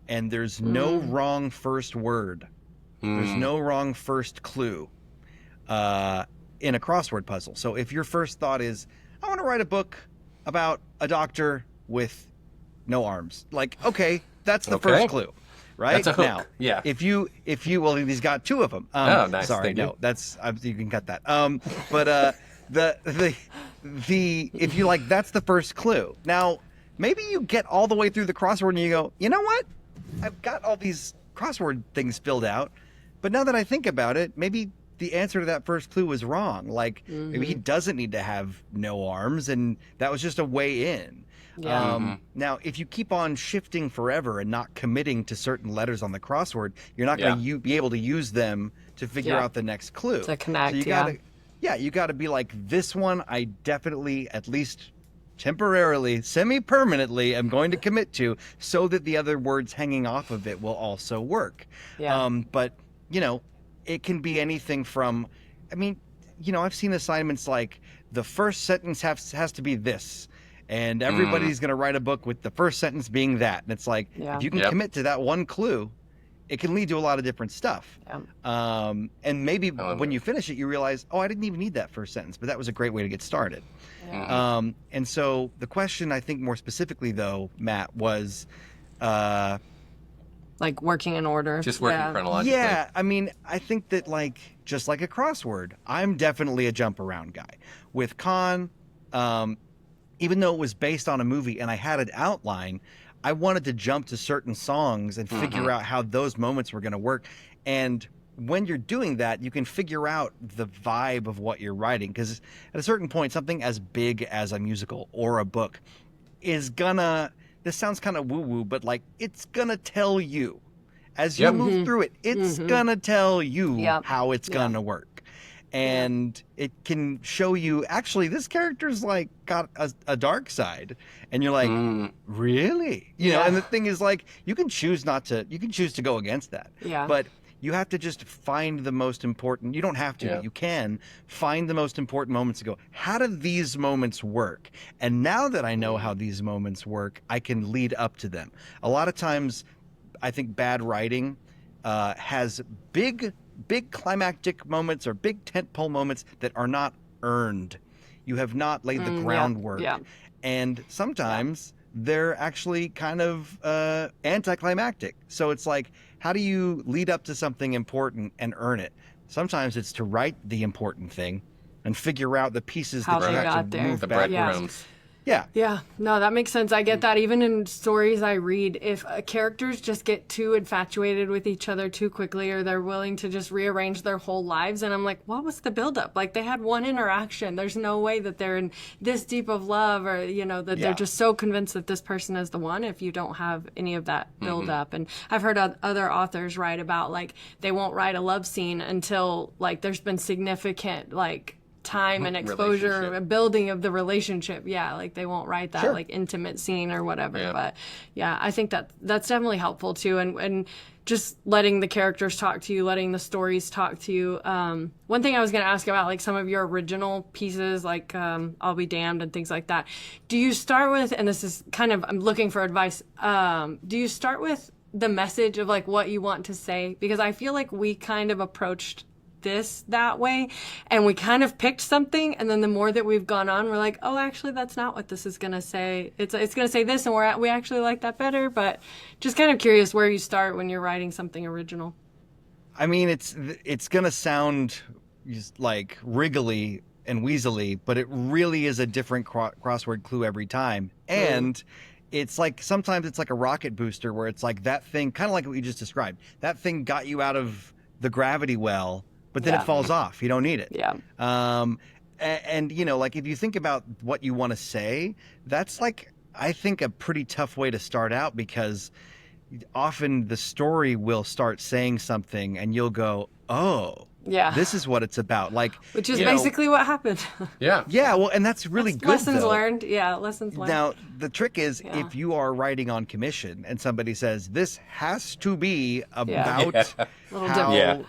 And there's no wrong first word. There's no wrong first clue in a crossword puzzle. So if your first thought is, I want to write a book about a doctor with no arms, like, okay, that's the first clue. Right? That's a hook. Now, if you, well, he's got 2 of them. Oh, nice. Sorry, no, that's you can cut that. But if you like, that's the first clue. Now, maybe you get all the way through the crossword and you go, you know what? I've got all these crossword things filled out, but now that I think about it, maybe the answer to that first clue was wrong. Like maybe he doesn't need to have no arms, and that was just a way in. Now, if you keep on shifting forever and not committing to certain letters on the crossword, you're not going to be able to use them to figure out the next clue. To connect, so you got to be like, this one I definitely, at least temporarily, semi-permanently, am going to commit to, so that the other words hanging off of it will also work. But, you know, it can be anything from, I mean, you know, I've seen assignments like the first sentence has to be this. and everybody's going to write a book with the first sentence being that. And it's like, Yeah. if you can commit to that one clue, it can lead to a lot of different stuff. And maybe when you finish it, you realize, oh, I didn't even need that first sentence, but that was a great way to get started. And so the question, I think more specifically though, Matt, was like working in order. Just working chronologically. Yeah, I mean, I think that like just like a crossword, I'm definitely a jump around guy. With Con, even though it was based on a movie and I had an outline, I wanted to jump to certain songs and figure out how those moments were going to work. And when you're doing that, you can figure out the vibe of what you're writing. Because at a certain point, something as big as a musical or a book is gonna, this sounds kind of woo-woo, but like it's gonna tell you as you move through it, it's gonna tell you how it's gonna work. And it can show you, actually, this character's like got a dark side. And you're like, really? You know, and the thing is like, you can choose to go against that. But you have to just find the most important, you don't have to, but you can find the most important moments to go, how do these moments work? And now that I know how these moments work, I can lead up to them. A lot of times, I think bad writing has big climactic moments or big tentpole moments that are not earned. You have not laid the groundwork. And sometimes they're actually kind of anticlimactic. So it's like, how do you lead up to something important and earn it? Sometimes it's to write the important thing and figure out the pieces How that you they have got to there. move The back. breadcrumbs. Yeah, no, that makes sense. I get that. Even in stories I read, if characters just get too infatuated with each other too quickly, or they're willing to just rearrange their whole lives, and I'm like, what was the buildup? Like, they had one interaction. There's no way that they're in this deep of love, or, you know, that they're just so convinced that this person is the one if you don't have any of that buildup. And I've heard other authors write about, like, they won't write a love scene until, like, there's been significant, like, time and exposure, building of the relationship. Like they won't write that like intimate scene or whatever. But I think that's definitely helpful too. And just letting the characters talk to you, letting the stories talk to you. One thing I was going to ask about, like some of your original pieces, like I'll Be Damned and things like that. Do you start with, and this is kind of, I'm looking for advice. Do you start with the message of like what you want to say? Because I feel like we kind of approached this that way, and we kind of picked something, and then the more that we've gone on, we're like, oh, actually that's not what this is gonna say. It's gonna say this, and we actually like that better. But just kind of curious where you start when you're writing something original. I mean, it's gonna sound just like wriggly and weaselly, but it really is a different crossword clue every time. And it's like, sometimes it's like a rocket booster where it's like that thing, kind of like what you just described, that thing got you out of the gravity well, but then it falls off. You don't need it. And, you know, like if you think about what you want to say, that's like, I think, a pretty tough way to start out, because often the story will start saying something and you'll go, oh, this is what it's about. Like, which is basically what happened. Yeah, well, and that's really good. Lessons though. learned. Yeah, lessons learned. Now, the trick is if you are writing on commission and somebody says, this has to be about how...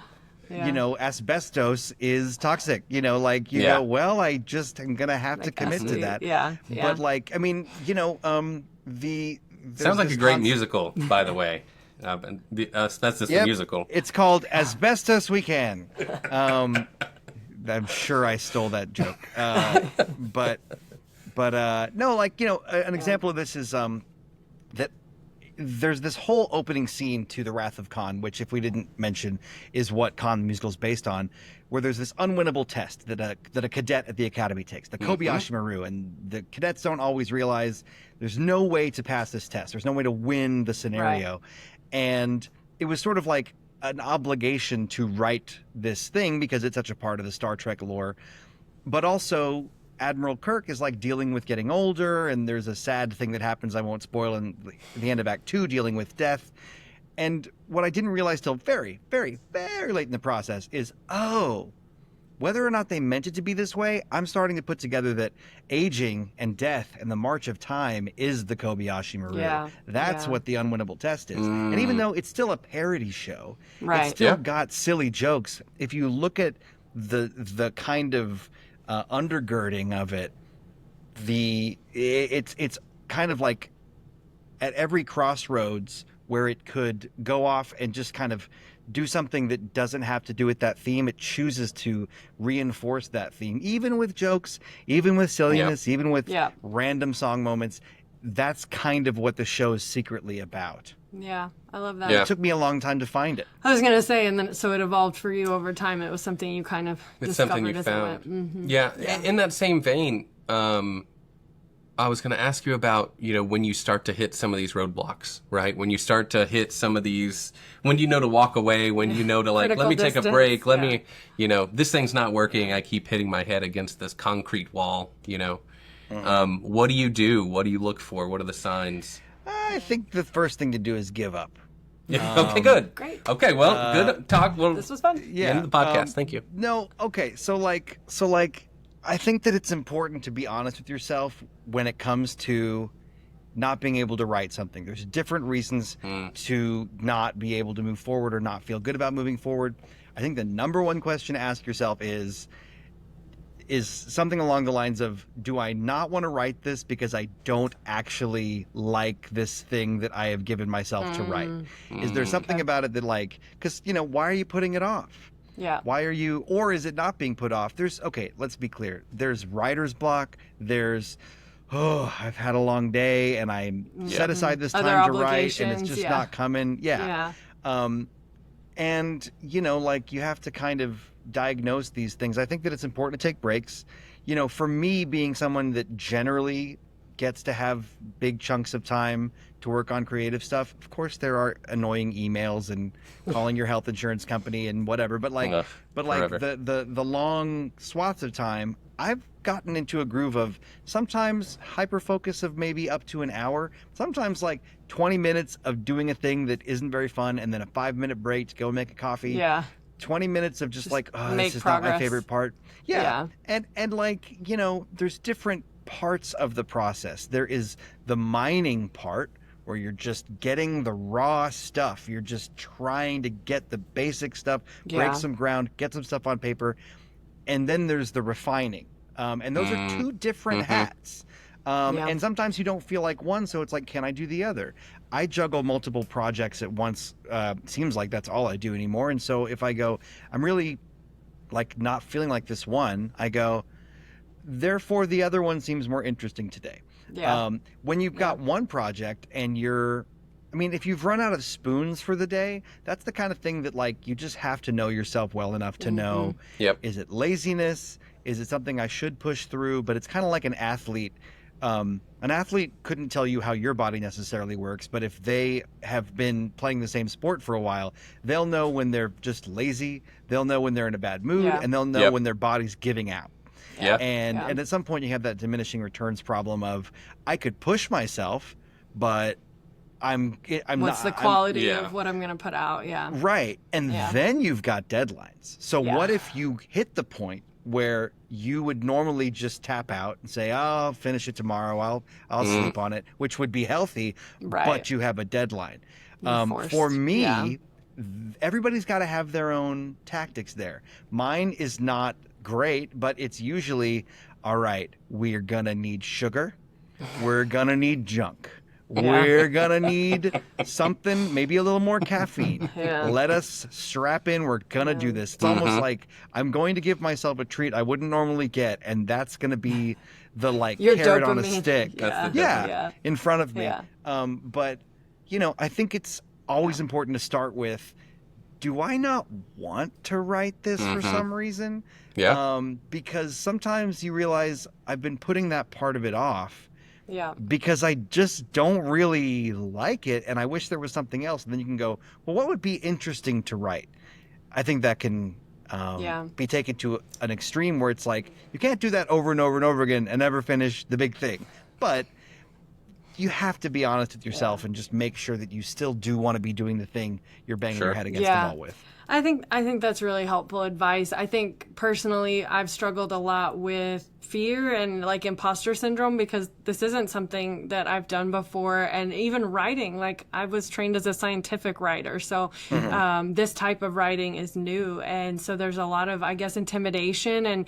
you know, asbestos is toxic, you know, like, you know, well, I just am going to have to commit to that. But like, I mean, you know, sounds like a great musical, by the way. The Asbestos the musical. It's called Asbestos We Can. I'm sure I stole that joke. But no, like, you know, an example of this is that there's this whole opening scene to The Wrath of Khan, which, if we didn't mention, is what Khan the musical is based on, where there's this unwinnable test that a cadet at the academy takes, the Kobayashi Maru, and the cadets don't always realize there's no way to pass this test. There's no way to win the scenario. And it was sort of like an obligation to write this thing because it's such a part of the Star Trek lore. But also, Admiral Kirk is like dealing with getting older, and there's a sad thing that happens, I won't spoil, in the end of Act 2, dealing with death. And what I didn't realize till very, very, very late in the process is, whether or not they meant it to be this way, I'm starting to put together that aging and death and the march of time is the Kobayashi Maru. That's what the unwinnable test is. And even though it's still a parody show, it's still got silly jokes. If you look at the kind of undergirding of it, it's kind of like at every crossroads where it could go off and just kind of do something that doesn't have to do with that theme. It chooses to reinforce that theme, even with jokes, even with silliness, even with random song moments. That's kind of what the show is secretly about. Yeah, I love that. Yeah. It took me a long time to find it. I was going to say, and then so it evolved for you over time. It was something you kind of It's discovered something you as it found. went. Mm-hmm. Yeah. In that same vein, I was going to ask you about, when you start to hit some of these roadblocks, right? When you start to hit some of these, when you know to walk away, when you know to like, Critical let me take a distance, break, let me, this thing's not working. I keep hitting my head against this concrete wall, What do you do? What do you look for? What are the signs? I think the first thing to do is give up. Yeah. Okay, good. Great. Okay, well, good talk. Well, This was fun. Yeah. end of the podcast. Thank you. No, okay. So I think that it's important to be honest with yourself when it comes to not being able to write something. There's different reasons to not be able to move forward or not feel good about moving forward. I think the number one question to ask yourself is something along the lines of, do I not want to write this because I don't actually like this thing that I have given myself to write? Is there something about it that because, why are you putting it off? Yeah. Why are you, or is it not being put off? Let's be clear. There's writer's block. There's, I've had a long day and I set aside this Other time to write and it's obligations, just not coming. Yeah. And, you have to kind of diagnose these things. I think that it's important to take breaks. For me, being someone that generally gets to have big chunks of time to work on creative stuff, of course there are annoying emails and calling your health insurance company and whatever, but the long swaths of time, I've gotten into a groove of sometimes hyper focus of maybe up to an hour, sometimes 20 minutes of doing a thing that isn't very fun, and then a 5-minute break to go make a coffee. Yeah. 20 minutes of just make this is progress. not my favorite part. Yeah. And there's different parts of the process. There is the mining part where you're just getting the raw stuff. You're just trying to get the basic stuff, break some ground, get some stuff on paper. And then there's the refining. And those are two different hats. And sometimes you don't feel like one, so it's can I do the other? I juggle multiple projects at once. Seems like that's all I do anymore. And so if I go, I'm really not feeling like this one, I go, therefore the other one seems more interesting today. Yeah. When you've got one project and if you've run out of spoons for the day, that's the kind of thing that you just have to know yourself well enough to know, is it laziness? Is it something I should push through? But it's kind of like an athlete. An athlete couldn't tell you how your body necessarily works, but if they have been playing the same sport for a while, they'll know when they're just lazy, they'll know when they're in a bad mood, and they'll know when their body's giving out. And at some point you have that diminishing returns problem of, I could push myself, but I'm What's the quality of what I'm going to put out? Yeah. Right. And then you've got deadlines. So what if you hit the point where you would normally just tap out and say, I'll finish it tomorrow, I'll sleep on it, which would be healthy, but you have a deadline. For me, everybody's got to have their own tactics there. Mine is not great, but it's usually, all right, we're going to need sugar. We're going to need junk. We're going to need something, maybe a little more caffeine. Let us strap in. We're going to do this. It's almost like I'm going to give myself a treat I wouldn't normally get, and that's going to be the Your carrot dopamine. on a stick. In front of me. But, I think it's always important to start with, do I not want to write this for some reason? Because sometimes you realize I've been putting that part of it off. Because I just don't really like it, and I wish there was something else. And then you can go, well, what would be interesting to write? I think that can be taken to an extreme where it's you can't do that over and over and over again and never finish the big thing. But you have to be honest with yourself and just make sure that you still do want to be doing the thing you're banging your head against the wall with. I think that's really helpful advice. I think personally I've struggled a lot with fear and imposter syndrome because this isn't something that I've done before, and even writing, I was trained as a scientific writer, so this type of writing is new, and so there's a lot of, I guess, intimidation, and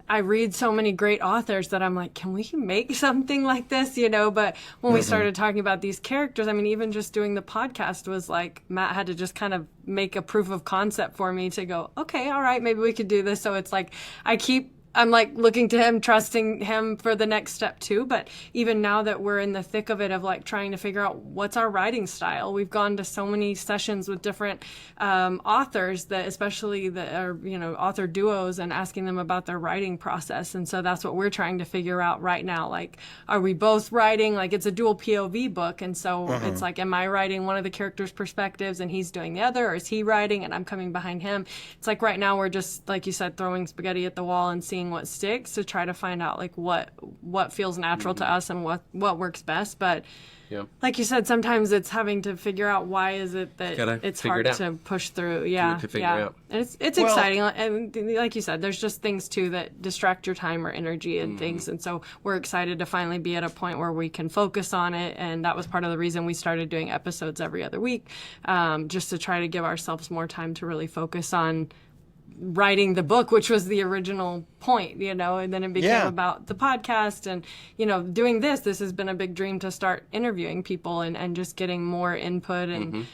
I read so many great authors that I'm like, can we make something like this, you know? But when we started talking about these characters, I mean, even just doing the podcast was like, Matt had to just kind of make a proof of concept for me to go, okay, all right, maybe we could do this. So it's like, I'm like looking to him, trusting him for the next step too. But even now that we're in the thick of it, of like trying to figure out what's our writing style, we've gone to so many sessions with different authors that, especially that are, you know, author duos, and asking them about their writing process. And so that's what we're trying to figure out right now. Like, are we both writing? Like, it's a dual POV book. And so it's like, am I writing one of the characters' perspectives and he's doing the other, or is he writing and I'm coming behind him? It's like right now we're just, like you said, throwing spaghetti at the wall and seeing what sticks to try to find out like what feels natural to us and what works best. But like you said, sometimes it's having to figure out why is it that it's hard to push through. And it's exciting, and like you said, there's just things too that distract your time or energy and things, and so we're excited to finally be at a point where we can focus on it. And that was part of the reason we started doing episodes every other week, just to try to give ourselves more time to really focus on writing the book, which was the original point, you know, and then it became about the podcast and, you know, doing this has been a big dream to start interviewing people and just getting more input and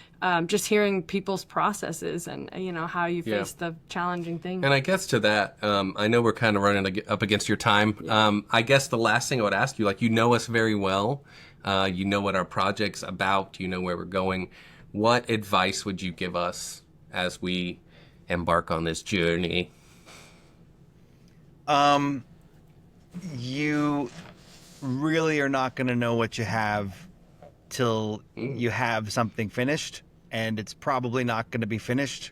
just hearing people's processes and, you know, how you face the challenging things. And I guess to that, I know we're kind of running up against your time. I guess the last thing I would ask you, like, you know us very well. You know what our project's about. You know where we're going. What advice would you give us as we embark on this journey? You really are not going to know what you have till you have something finished, and it's probably not going to be finished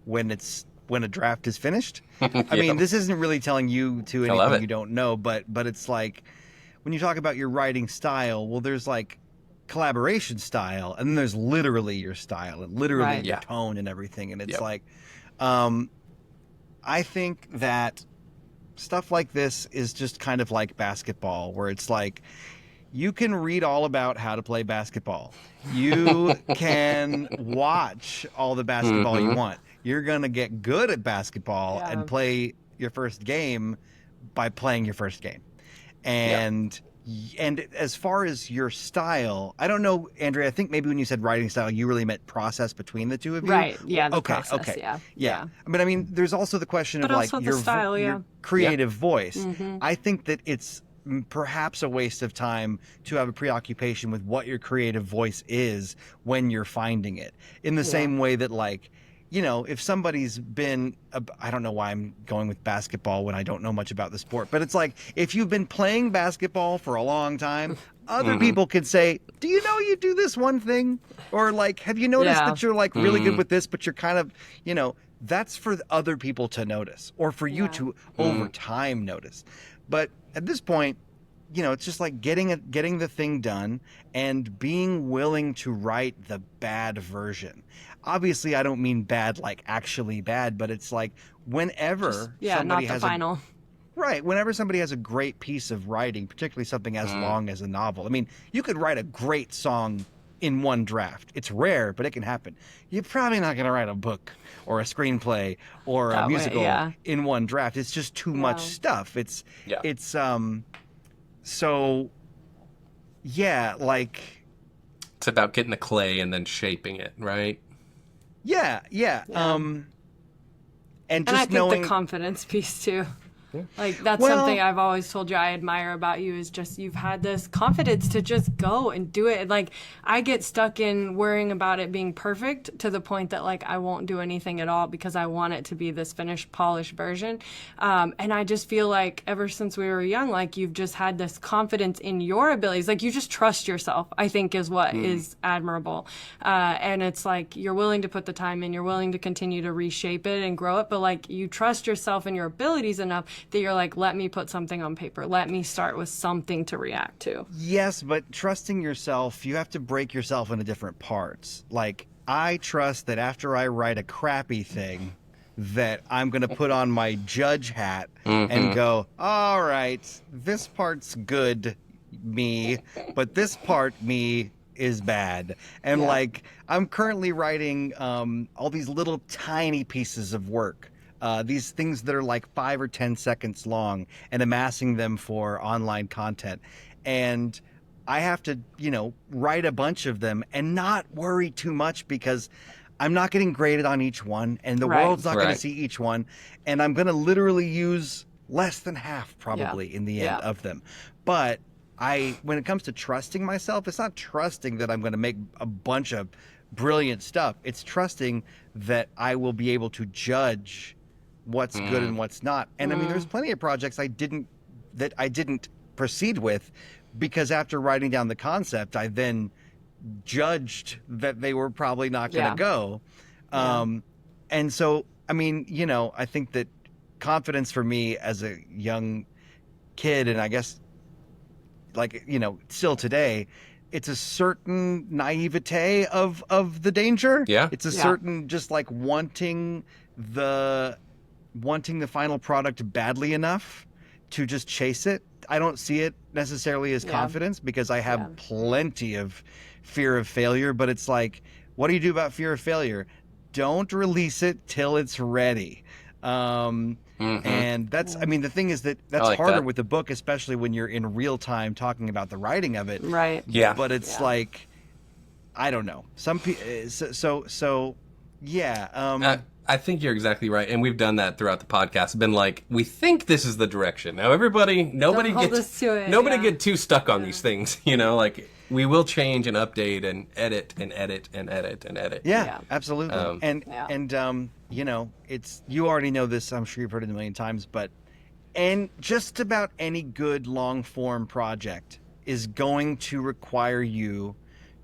when a draft is finished. I mean, this isn't really telling you to anything you don't know, but it's like when you talk about your writing style, well, there's like collaboration style, and then there's literally your style and literally your tone and everything, and it's like I think that stuff like this is just kind of like basketball, where it's like you can read all about how to play basketball. You can watch all the basketball you want. You're going to get good at basketball and play your first game by playing your first game. And as far as your style, I don't know, Andrea, I think maybe when you said writing style, you really meant process between the two of you. Right. Yeah. The process. Yeah. But I mean, there's also the question of like your style, your creative voice. I think that it's perhaps a waste of time to have a preoccupation with what your creative voice is when you're finding it. In the same way that, like, you know, if somebody's been, I don't know why I'm going with basketball when I don't know much about the sport, but it's like, if you've been playing basketball for a long time, other people could say, do you know you do this one thing? Or like, have you noticed that you're like really good with this, but you're kind of, you know, that's for other people to notice or for you to over time notice. But at this point, you know, it's just like getting the thing done and being willing to write the bad version. Obviously, I don't mean bad like actually bad, but it's like whenever somebody has final. Whenever somebody has a great piece of writing, particularly something as long as a novel. I mean, you could write a great song in one draft. It's rare, but it can happen. You're probably not going to write a book or a screenplay or a musical in one draft. It's just too much stuff. So, like... It's about getting the clay and then shaping it, right? Yeah. And just I think the confidence piece, too. Like, that's something I've always told you I admire about you is just you've had this confidence to just go and do it. Like, I get stuck in worrying about it being perfect to the point that, like, I won't do anything at all because I want it to be this finished, polished version. And I just feel like ever since we were young, like, you've just had this confidence in your abilities. Like, you just trust yourself, I think, is what is admirable. And it's like you're willing to put the time in, you're willing to continue to reshape it and grow it, but, like, you trust yourself and your abilities enough that you're like, let me put something on paper. Let me start with something to react to. Yes, but trusting yourself, you have to break yourself into different parts. Like, I trust that after I write a crappy thing, that I'm going to put on my judge hat and go, all right, this part's good, me, but this part, me, is bad. And like, I'm currently writing all these little tiny pieces of work these things that are like 5 or 10 seconds long, and amassing them for online content. And I have to, write a bunch of them and not worry too much, because I'm not getting graded on each one, and the world's not going to see each one, and I'm going to literally use less than half probably in the end of them. But when it comes to trusting myself, it's not trusting that I'm going to make a bunch of brilliant stuff. It's trusting that I will be able to judge what's good and what's not. And I mean, there's plenty of projects I didn't proceed with, because after writing down the concept, I then judged that they were probably not going to go. And so, I mean, I think that confidence for me as a young kid, and I guess still today, it's a certain naivete of the danger. Yeah. It's a certain just like wanting the final product badly enough to just chase it. I don't see it necessarily as confidence, because I have plenty of fear of failure, but it's like, what do you do about fear of failure? Don't release it till it's ready. And that's, I mean, the thing is that's like harder with the book, especially when you're in real time talking about the writing of it. Right. Yeah. But it's like, I don't know. Some people, I think you're exactly right, and we've done that throughout the podcast. Been like, we think this is the direction. Now, nobody get too stuck on these things. Like, we will change and update and edit and edit and edit and edit. Yeah. Absolutely. It's, you already know this. I'm sure you've heard it a million times, and just about any good long form project is going to require you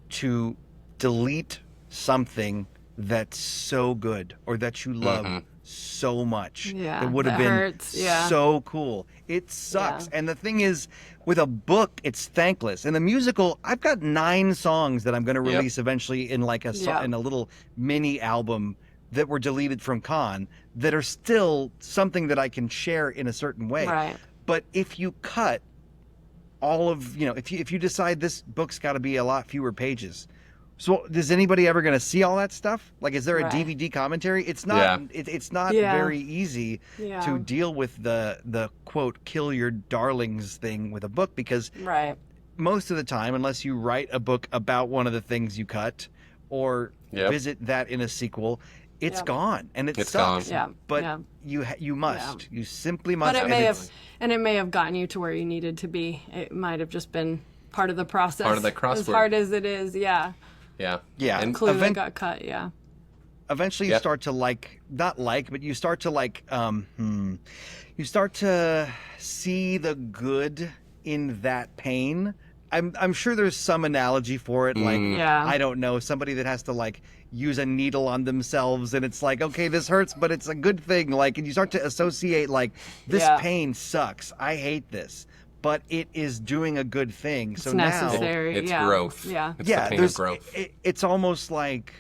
to delete something that's so good, or that you love so much. Yeah, it would have been hurts. Yeah. so cool. It sucks. And the thing is, with a book, it's thankless. In the musical, I've got 9 songs that I'm going to release eventually in like in a little mini album that were deleted from Con, that are still something that I can share in a certain way. Right. But if you cut all of, if you decide this book's got to be a lot fewer pages, so is anybody ever going to see all that stuff? Like, is there a DVD commentary? It's not. It's not very easy to deal with the quote "kill your darlings" thing with a book, because most of the time, unless you write a book about one of the things you cut, or visit that in a sequel, it's gone, and it sucks. Gone. But you must. You simply must. But it may have gotten you to where you needed to be. It might have just been part of the process. Part of the crossword. As hard as it is, Yeah. And Clue that got cut, Eventually you start to but you start to you start to see the good in that pain. I'm sure there's some analogy for it, I don't know, somebody that has to use a needle on themselves, and it's like, okay, this hurts, but it's a good thing, and you start to associate this pain sucks, I hate this, but it is doing a good thing. It's so necessary. Now it's growth. Yeah. It's the pain of growth. It's almost like,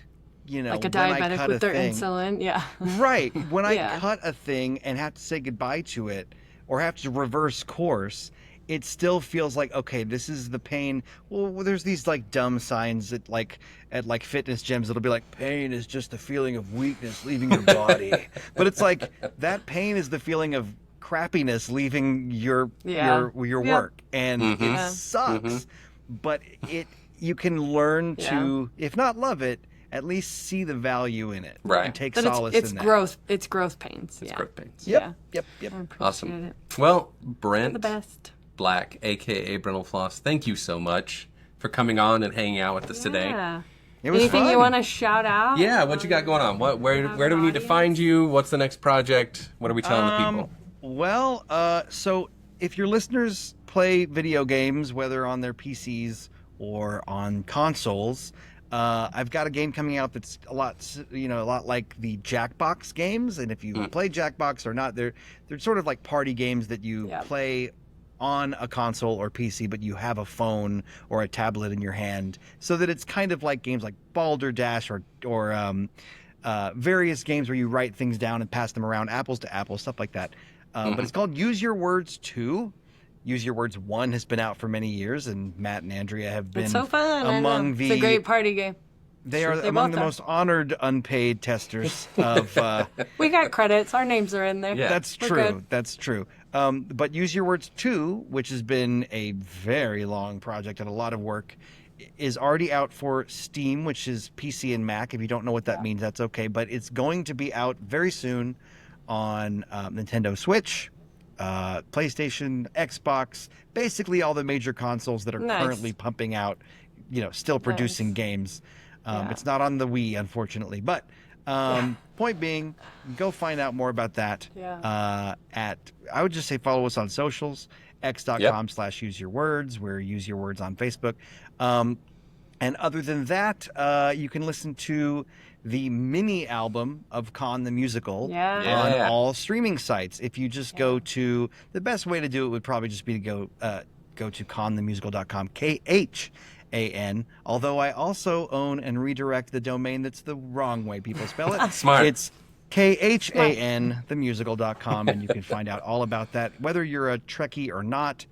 like a diabetic with their insulin. Yeah. Right. When I cut a thing and have to say goodbye to it, or have to reverse course, it still feels like, okay, this is the pain. Well, there's these dumb signs at fitness gyms that'll be like, pain is just the feeling of weakness leaving your body. But it's like, that pain is the feeling of crappiness leaving your work, and it sucks, but you can learn to, if not love it, at least see the value in it, and take solace in that. It's growth pains. It's growth pains. Yep. Awesome. It. Well, Brent the best. Black, aka Brentalfloss, thank you so much for coming on and hanging out with us today. It was Anything fun. you want to shout out? Yeah, what you got going on? Where do we need to find you? What's the next project? What are we telling the people? Well, so if your listeners play video games, whether on their PCs or on consoles, I've got a game coming out that's a lot like the Jackbox games. And if you play Jackbox or not, they're sort of like party games that you play on a console or PC, but you have a phone or a tablet in your hand, so that it's kind of like games like Balderdash or various games where you write things down and pass them around, apples to apples, stuff like that. But it's called Use Your Words 2. Use Your Words 1 has been out for many years, and Matt and Andrea have been It's so fun. among It's a great party game. They are They among both the are. most honored unpaid testers of. We got credits. Our names are in there. Yeah. That's We're true. good. That's true. But Use Your Words 2, which has been a very long project and a lot of work, is already out for Steam, which is PC and Mac. If you don't know what that means, that's okay. But it's going to be out very soon on Nintendo Switch, PlayStation, Xbox, basically all the major consoles that are Nice. currently pumping out, still producing Nice. games. Yeah. It's not on the Wii, unfortunately. But point being, go find out more about that Yeah. I would just say follow us on socials, x.com/useyourwords. We're Use Your Words on Facebook. And other than that, you can listen to the mini album of Con the Musical Yeah. on Yeah. all streaming sites. If you just go to, the best way to do it would probably just be to go to conthemusical.com, KHAN. Although I also own and redirect the domain that's the wrong way people spell it. Smart. It's KHAN, themusical.com, and you can find out all about that. Whether you're a Trekkie or not,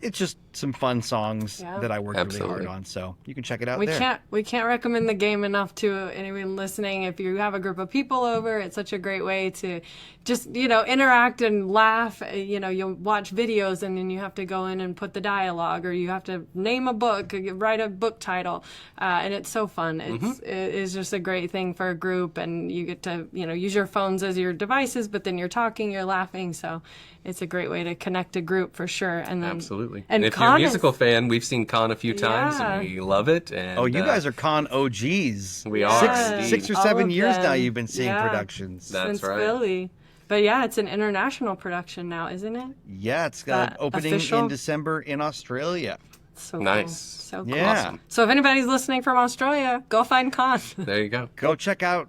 it's just some fun songs Yeah. that I worked really Absolutely. hard on. So you can check it out We there. can't recommend the game enough to anyone listening. If you have a group of people over, it's such a great way to just interact and laugh. You'll watch videos and then you have to go in and put the dialogue, or you have to name a book, write a book title, and it's so fun. It's just a great thing for a group, and you get to use your phones as your devices, but then you're talking, you're laughing. So it's a great way to connect a group for sure. And then Absolutely. And if you're a Con is- musical fan, we've seen Con a few times Yeah. and we love it. And, Oh, you guys are Con OGs. We are, Yes. indeed. 6 or All 7 of years now them. you've been seeing Yeah. productions. That's since right. Philly. But yeah, it's an international production now, isn't it? Yeah, it's that opening official? in December in Australia. So Nice. cool. So cool. Yeah. Awesome. So if anybody's listening from Australia, go find Con. There you go. Go check out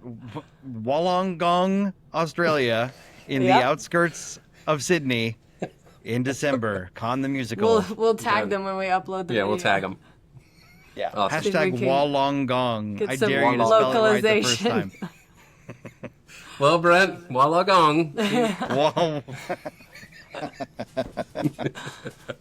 Wollongong, Australia, in the Yep. outskirts of Sydney in December. Con the Musical. We'll tag Done. them when we upload the Yeah, video. we'll tag them. Yeah. Awesome. See if we Hashtag can Wollongong. get I some dare you to spell it right the first localization. time. Well, Brent, Wallagong. Wall-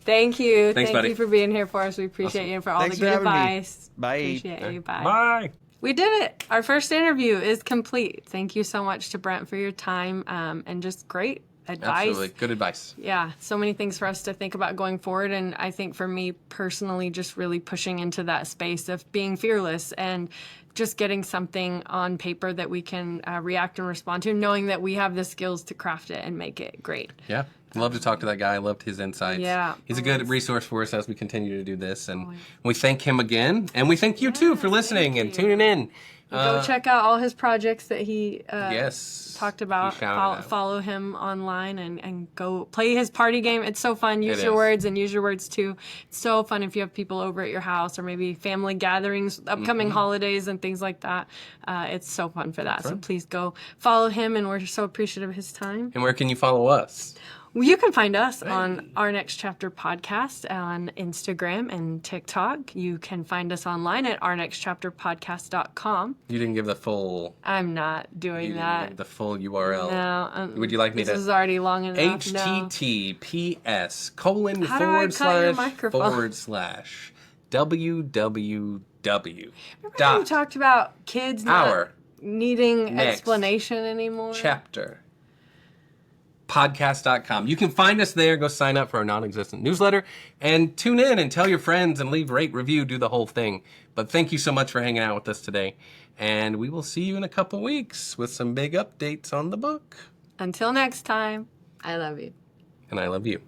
Thank you. Thanks, Thank buddy. you for being here for us. We appreciate you and for all Thanks the for good having me. advice. Bye. Appreciate you. Bye. Bye. We did it. Our first interview is complete. Thank you so much to Brent for your time and just great advice. Absolutely. Good advice. Yeah, so many things for us to think about going forward. And I think for me personally, just really pushing into that space of being fearless and just getting something on paper that we can react and respond to, knowing that we have the skills to craft it and make it great. Yeah. Love to talk to that guy. Loved his insights. Yeah, He's a good always. resource for us as we continue to do this. And we thank him again. And we thank you too for listening and tuning in. Go check out all his projects that he Yes. talked about. He shouted out. Follow him online and go play his party game. It's so fun. Use It your is. words and use your words too. It's so fun if you have people over at your house or maybe family gatherings, upcoming holidays and things like that. It's so fun for that. So please go follow him, and we're so appreciative of his time. And where can you follow us? You can find us on Our Next Chapter Podcast on Instagram and TikTok. You can find us online at ournextchapterpodcast.com. You didn't give the full. I'm not doing that. The full URL. No. Would you like me this to? is already long enough. No. HTTPS : How do I cut your microphone? / www. Remember you talked about kids not Our needing next explanation anymore? chapter podcast.com. You can find us there. Go sign up for our non-existent newsletter and tune in and tell your friends and leave rate, review, do the whole thing. But thank you so much for hanging out with us today. And we will see you in a couple weeks with some big updates on the book. Until next time, I love you. And I love you.